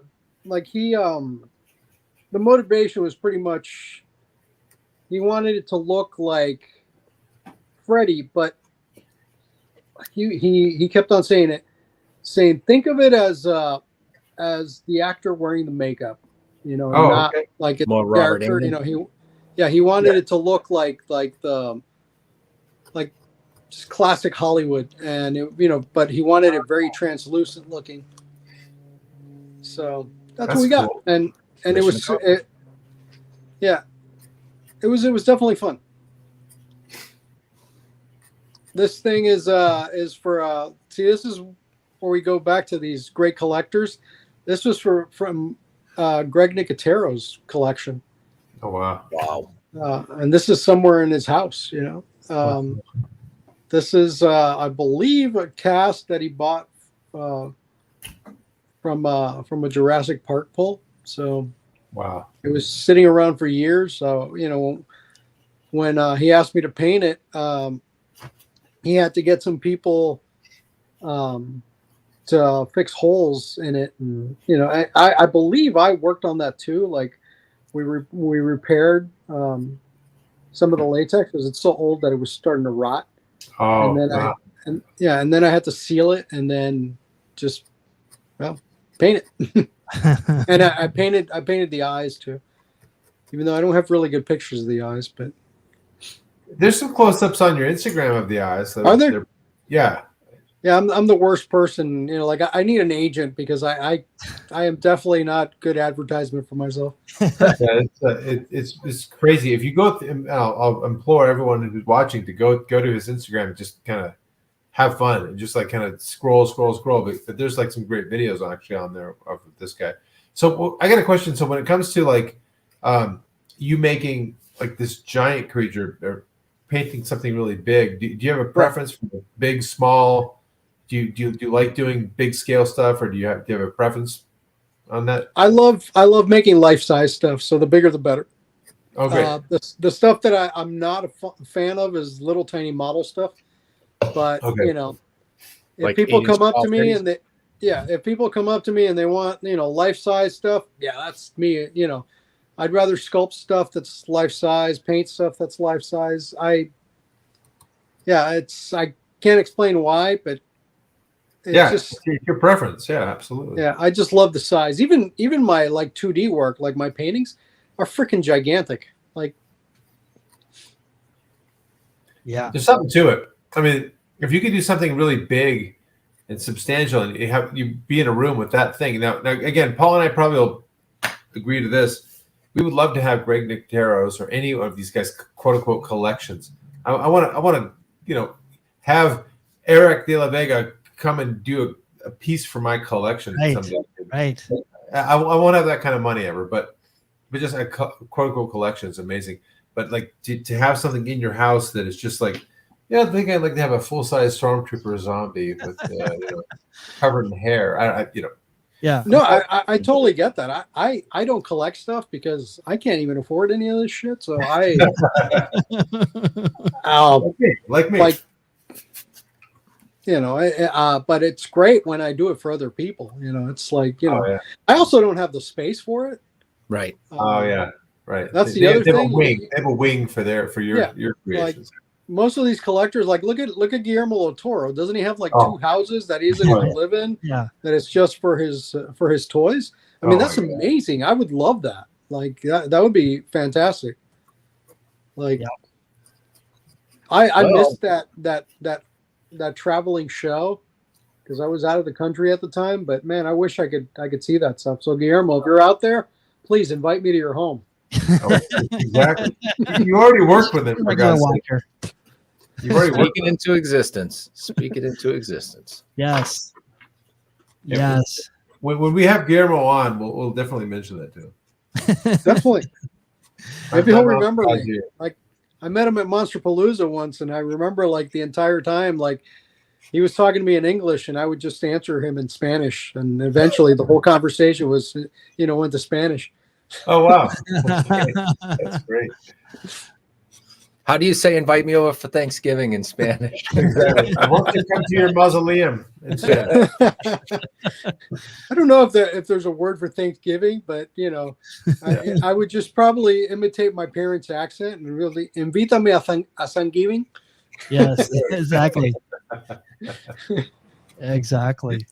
motivation was pretty much he wanted it to look like Freddy, but he kept on saying think of it as the actor wearing the makeup, not okay. like it's More the Robert character, Englund. he wanted it to look like just classic Hollywood, and but he wanted it very translucent looking. So that's what we got, cool. and it was it was definitely fun. This thing is for this is where we go back to these great collectors. This was from Greg Nicotero's collection. Oh wow! Wow. And this is somewhere in his house. This is I believe a cast that he bought from a Jurassic Park pull. So Wow. it was sitting around for years. So when he asked me to paint it, he had to get some people to fix holes in it, and I believe I worked on that too. Like we repaired some of the latex because it's so old that it was starting to rot. Oh, and then wow. and then I had to seal it and then just paint it. And I painted the eyes too, even though I don't have really good pictures of the eyes, but There's some close-ups on your Instagram of the eyes. Are there? Yeah. yeah, I'm the worst person. Like I need an agent because I am definitely not good advertisement for myself. Yeah, it's crazy. If you go, I'll implore everyone who's watching to go to his Instagram and just kind of have fun and just like kind of scroll. But there's like some great videos actually on there of this guy. So I got a question. So when it comes to like you making like this giant creature or painting something really big, do you have a preference for big, small? Do you like doing big scale stuff, or do you have a preference on that? I love making life size stuff. So the bigger the better. Okay. The stuff that I'm not a fan of is little tiny model stuff. But Okay. if Like people 80s come up to style me things? and if people come up to me and they want life size stuff, that's me. I'd rather sculpt stuff that's life size, paint stuff that's life size. I can't explain why, but it's just it's your preference. Yeah, absolutely. yeah. I just love the size. Even my like 2D work, like my paintings, are freaking gigantic. Like Yeah. There's something to it. I mean, if you could do something really big and substantial, and you be in a room with that thing. Now again, Paul and I probably will agree to this. We would love to have Greg Nicotero's or any of these guys' quote unquote collections. I want to have Erick De La Vega come and do a piece for my collection someday. Right. I won't have that kind of money ever, but just a quote unquote collection is amazing. But like to have something in your house that is just like, I think I'd like to have a full size stormtrooper zombie with covered in hair. Yeah. no, I totally get that. I don't collect stuff because I can't even afford any of this shit. So like me. But it's great when I do it for other people. It's like Oh, yeah. I also don't have the space for it. Right. Oh yeah. Right. That's They the other have a thing. wing. They have a wing for your Yeah, your like creations. most of these collectors, like look at Guillermo del Toro. Doesn't he have like Oh. 2 houses that he doesn't even live in? Yeah. That it's just for his toys. I mean, Oh that's my God. amazing. I would love that. Like that would be fantastic. Like, Yeah. I Well- missed that traveling show because I was out of the country at the time. But man, I wish I could see that stuff. So Guillermo, if you're out there, please invite me to your home. Oh, exactly. You already worked with him, for Regular God's sake. watcher. You've already worked Speak it with him. into existence. Speak it into existence. Yes. Yeah, Yes. When we have Guillermo on, we'll definitely mention that to him. Definitely. Maybe he'll I'm remember outside me. here. Like I met him at Monster Palooza once, and I remember like the entire time, like he was talking to me in English, and I would just answer him in Spanish, and eventually the whole conversation was, went to Spanish. Oh wow, okay. That's great. How do you say invite me over for Thanksgiving in Spanish? Exactly. I want to come to your mausoleum. Instead. I don't know if there's a word for Thanksgiving, but I would just probably imitate my parents' accent and really invítame a Thanksgiving. Yes, exactly. Exactly.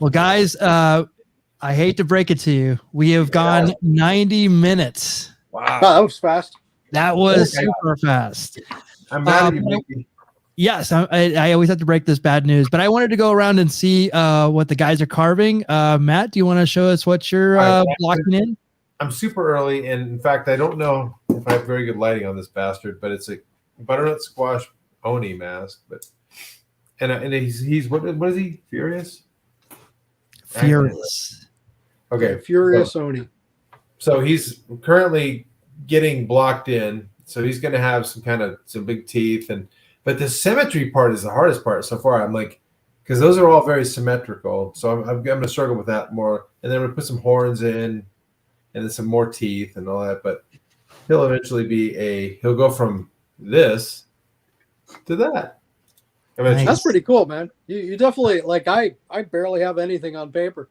Well, guys, I hate to break it to you. We have gone 90 minutes. Wow. Wow, that was fast. That was Okay. super fast. I'm mad at you, Mickey. Yes, I always have to break this bad news, but I wanted to go around and see what the guys are carving. Matt, do you want to show us what you're blocking in? I'm super early, and in fact, I don't know if I have very good lighting on this bastard, but it's a butternut squash oni mask. And he's what is he? Furious? Furious. Okay, Furious Oni. so he's currently getting blocked in, so he's going to have some big teeth, but the symmetry part is the hardest part so far. I'm like, because those are all very symmetrical, so I'm going to struggle with that more, and then we'll put some horns in, and then some more teeth and all that. But he'll eventually he'll go from this to that. Nice. That's pretty cool, man. You definitely like. I barely have anything on paper.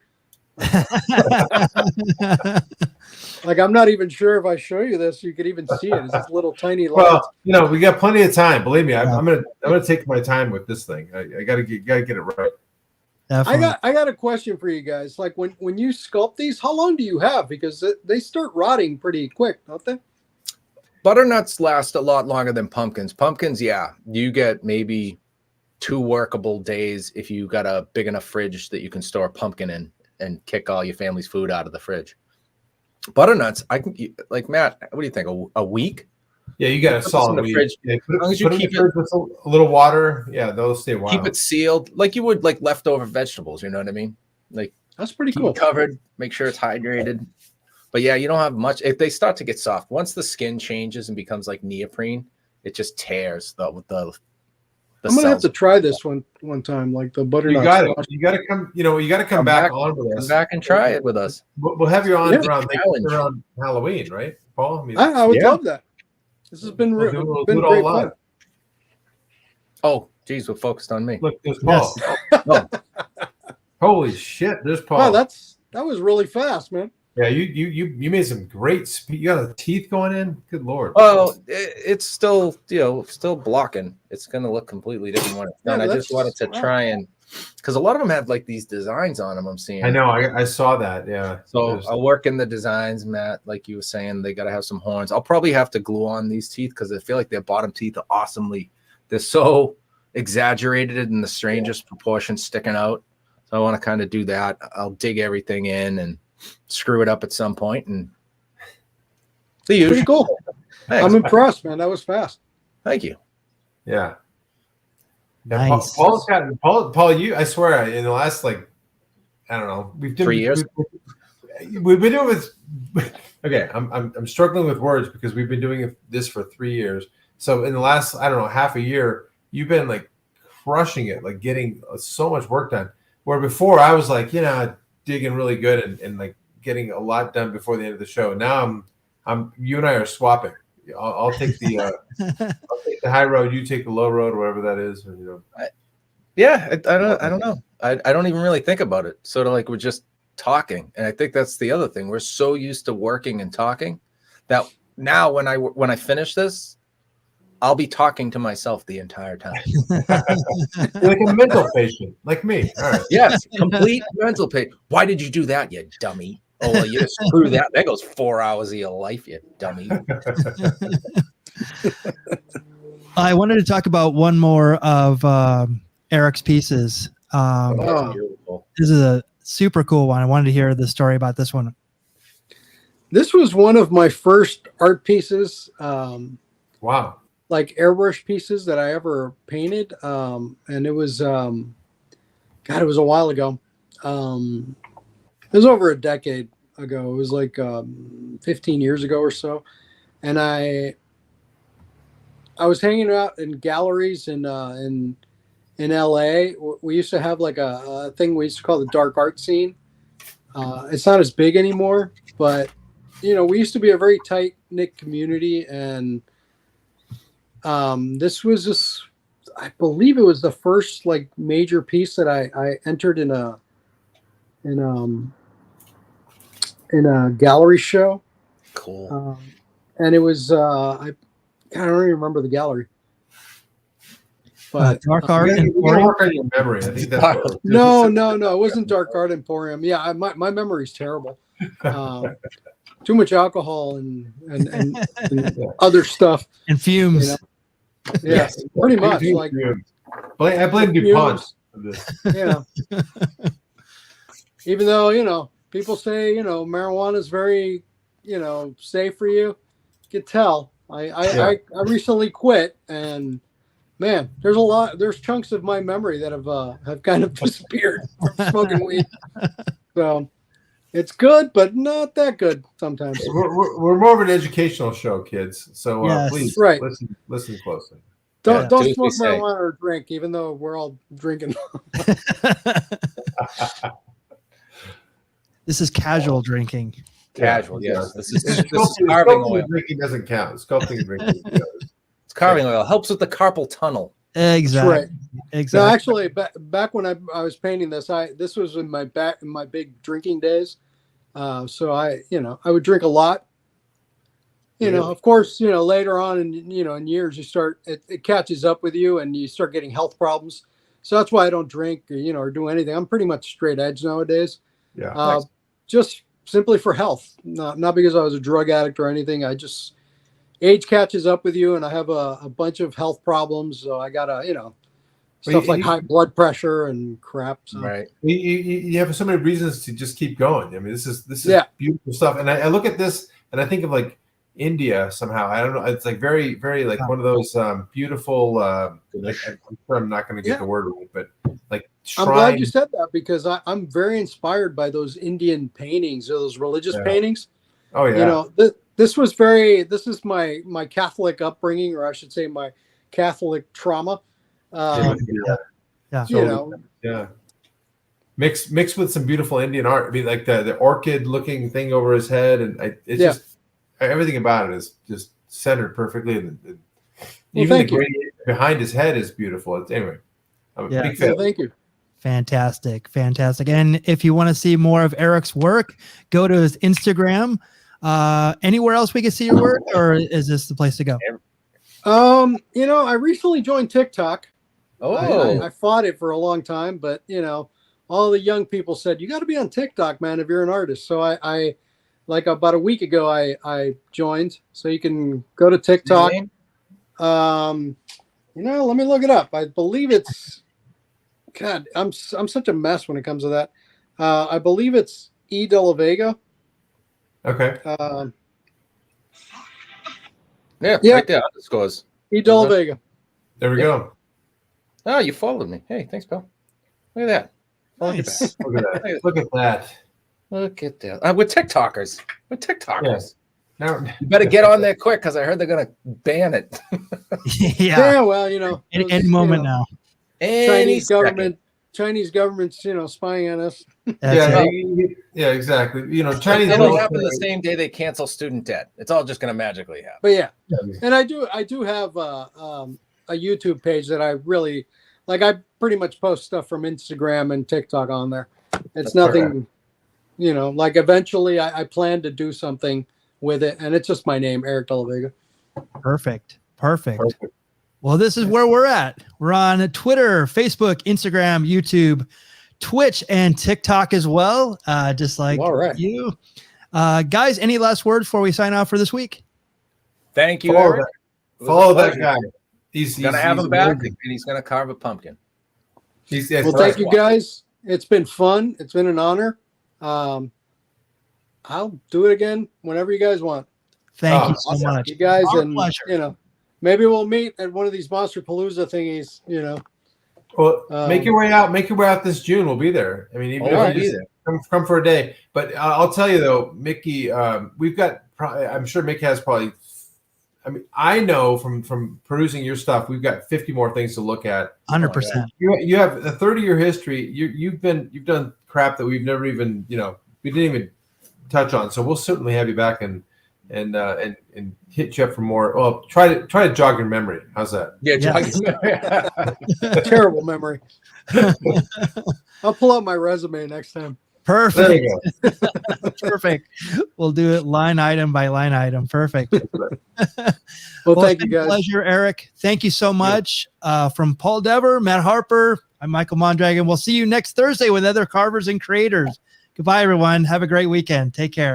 Like I'm not even sure if I show you this, you could even see it. It's this little tiny light. Well, we got plenty of time. Believe me, I'm gonna take my time with this thing. I gotta get it right. Definitely. I got a question for you guys. Like when you sculpt these, how long do you have? Because they start rotting pretty quick, don't they? Butternuts last a lot longer than pumpkins. Pumpkins, yeah, you get maybe 2 workable days if you got a big enough fridge that you can store a pumpkin in and kick all your family's food out of the fridge. Butternuts, I can, like Matt, what do you think? A week? Yeah, you got a Put this solid in the week. fridge. Yeah, As long as you keep it, with a little water, yeah, they'll stay a while. keep it sealed like you would like leftover vegetables. You know what I mean? Like That's pretty keep cool. it covered, make sure it's hydrated. But yeah, you don't have much. If they start to get soft, once the skin changes and becomes like neoprene, it just tears the I'm gonna have cells. to try this one time, like the butternut. You got it. squash. You got to come. You got to come back on with Come us. back and try it with us. We'll have you on Yeah. around Halloween, right, Paul? I mean, I would Yeah. love that. This has been we'll do been it all great live. fun. Oh, geez, we're focused on me. Look, there's Paul. Oh, Holy shit, there's Paul. Wow, that was really fast, man. Yeah, you made some great speed. You got the teeth going in. Good lord. well, it's still still blocking. It's gonna look completely different when it's done. Yeah, I just wanted to wow. try and because a lot of them have like these designs on them. I'm seeing. I know. I saw that. Yeah. So There's- I'll work in the designs, Matt. Like you were saying, they got to have some horns. I'll probably have to glue on these teeth because I feel like their bottom teeth are awesomely. They're so exaggerated in the strangest proportions sticking out. So I want to kind of do that. I'll dig everything in and screw it up at some point and the usual. Pretty cool. Thanks. I'm impressed, man. That was fast. Thank you. yeah. Nice. Paul's got Paul. You, I swear, in the last I don't know, we've done 3 years. We've been doing this. Okay, I'm struggling with words because we've been doing this for 3 years. So in the last, I don't know, half a year, you've been like crushing it, like getting so much work done. Where before I was like, digging really good and like getting a lot done before the end of the show. Now you and I are swapping. I'll take the I'll take the high road. You take the low road, whatever that is. Yeah, I don't know. I don't even really think about it. Sort of like we're just talking, and I think that's the other thing. We're so used to working and talking that now when I finish this, I'll be talking to myself the entire time. You're like a mental patient, like me. All right. Yes, complete mental pain. Why did you do that, you dummy? Oh, well, you just screw that. That goes 4 hours of your life, you dummy. I wanted to talk about one more of Erick's pieces. Beautiful. This is a super cool one. I wanted to hear the story about this one. This was one of my first art pieces. Wow. Like airbrush pieces that I ever painted. And it was, it was a while ago. It was over a decade ago. It was like 15 years ago or so. And I was hanging out in galleries in LA. We used to have like a thing we used to call the dark art scene. It's not as big anymore, but we used to be a very tight knit community, and this was just, I believe it was the first like major piece that I entered in a gallery show. Cool. And it was I don't even remember the gallery. But Dark Art You gotta Emporium? work on your memory. I think that's what no, it wasn't Dark Art Emporium. Yeah, my memory's terrible. Too much alcohol and other stuff. And fumes. Yeah, Yes. pretty much. Like, I blame DuPont for this. yeah. Even though people say marijuana is very safe for you, you can tell. I recently quit, and man, there's chunks of my memory that have kind of disappeared from smoking weed. So it's good, but not that good sometimes. We're more of an educational show, kids. So Yes. please Right. listen closely. Don't do as smoke we say. marijuana or drink, even though we're all drinking. This is casual drinking. Casual, Yeah. yes. This is Sculpting carving oil. and drinking doesn't count. Sculpting and drinking. It's carving oil. Helps with the carpal tunnel. Exactly. Right. Exactly. No, actually, back when I was painting this, this was in my big drinking days. So I would drink a lot. Of course, later on in years, it catches up with you and you start getting health problems. So that's why I don't drink, or do anything. I'm pretty much straight edge nowadays. Yeah. Just simply for health, not because I was a drug addict or anything. Age catches up with you, and I have a bunch of health problems. So I gotta, stuff like high blood pressure and crap. So. Right. You have so many reasons to just keep going. I mean, this is beautiful stuff. And I look at this and I think of like India somehow. I don't know. It's like very, very like one of those beautiful. Like, I'm sure I'm not going to get the word right, but like shrine. I'm glad you said that, because I'm very inspired by those Indian paintings, or those religious paintings. Oh yeah. This is my Catholic upbringing, or I should say my Catholic trauma. Yeah. Mixed with some beautiful Indian art. I mean, like the orchid looking thing over his head, and it's just everything about it is just centered perfectly. And even the gradient behind his head is beautiful. Anyway, I'm a big fan. Thank you. Fantastic. And if you want to see more of Erick's work, go to his Instagram. Anywhere else we can see your work, or is this the place to go? I recently joined TikTok. Oh, I fought it for a long time, but all the young people said, you got to be on TikTok, man, if you're an artist. So I like about a week ago, I joined. So you can go to TikTok. Let me look it up. I believe it's, God, I'm such a mess when it comes to that. I believe it's E. De La Vega. Okay. Right there. Underscores. E. De La Vega. There we go. Oh, you followed me. Hey, thanks, pal. Look at that. Nice. Look at that. Look at that. Look at that. We're TikTokers. Yes. Now, You better get on there quick, because I heard they're going to ban it. Yeah. Well, Any moment now. Any second. Chinese government's, spying on us. yeah, exactly. Chinese. It'll happen the same day they cancel student debt. It's all just going to magically happen. But yeah, and I do have a YouTube page that I really like. I pretty much post stuff from Instagram and TikTok on there. It's nothing, like eventually I plan to do something with it, and it's just my name, Erick De La Vega. Perfect. Well, this is where we're at. We're on Twitter, Facebook, Instagram, YouTube, Twitch, and TikTok as well. Just like you. Guys, any last words before we sign off for this week? Thank you, Erick. Follow that guy. He's gonna have him back, and he's gonna carve a pumpkin. Well, thank you guys. It's been fun. It's been an honor. I'll do it again whenever you guys want. Thank you so much. You guys, Our and pleasure. maybe we'll meet at one of these Monster Palooza thingies. Well, make your way out. Make your way out this June. We'll be there. I mean, even if you just come for a day. But I'll tell you though, Mickey, we've got. I'm sure Mick has probably. I mean, I know from perusing your stuff, we've got 50 more things to look at. 100%. You have a 30-year history. You've done crap that we've never even we didn't even touch on. So we'll certainly have you back and hit you up for more. Well, try to jog your memory. How's that? Yeah, jog your memory. Terrible memory. I'll pull out my resume next time. Perfect. There you go. Perfect. We'll do it line item by line item. Perfect. Well, thank you It's been a guys. pleasure, Erick. Thank you so much. From Paul Dever, Matt Harper, I'm Michael Mondragon. We'll see you next Thursday with other carvers and creators. Goodbye, everyone. Have a great weekend. Take care.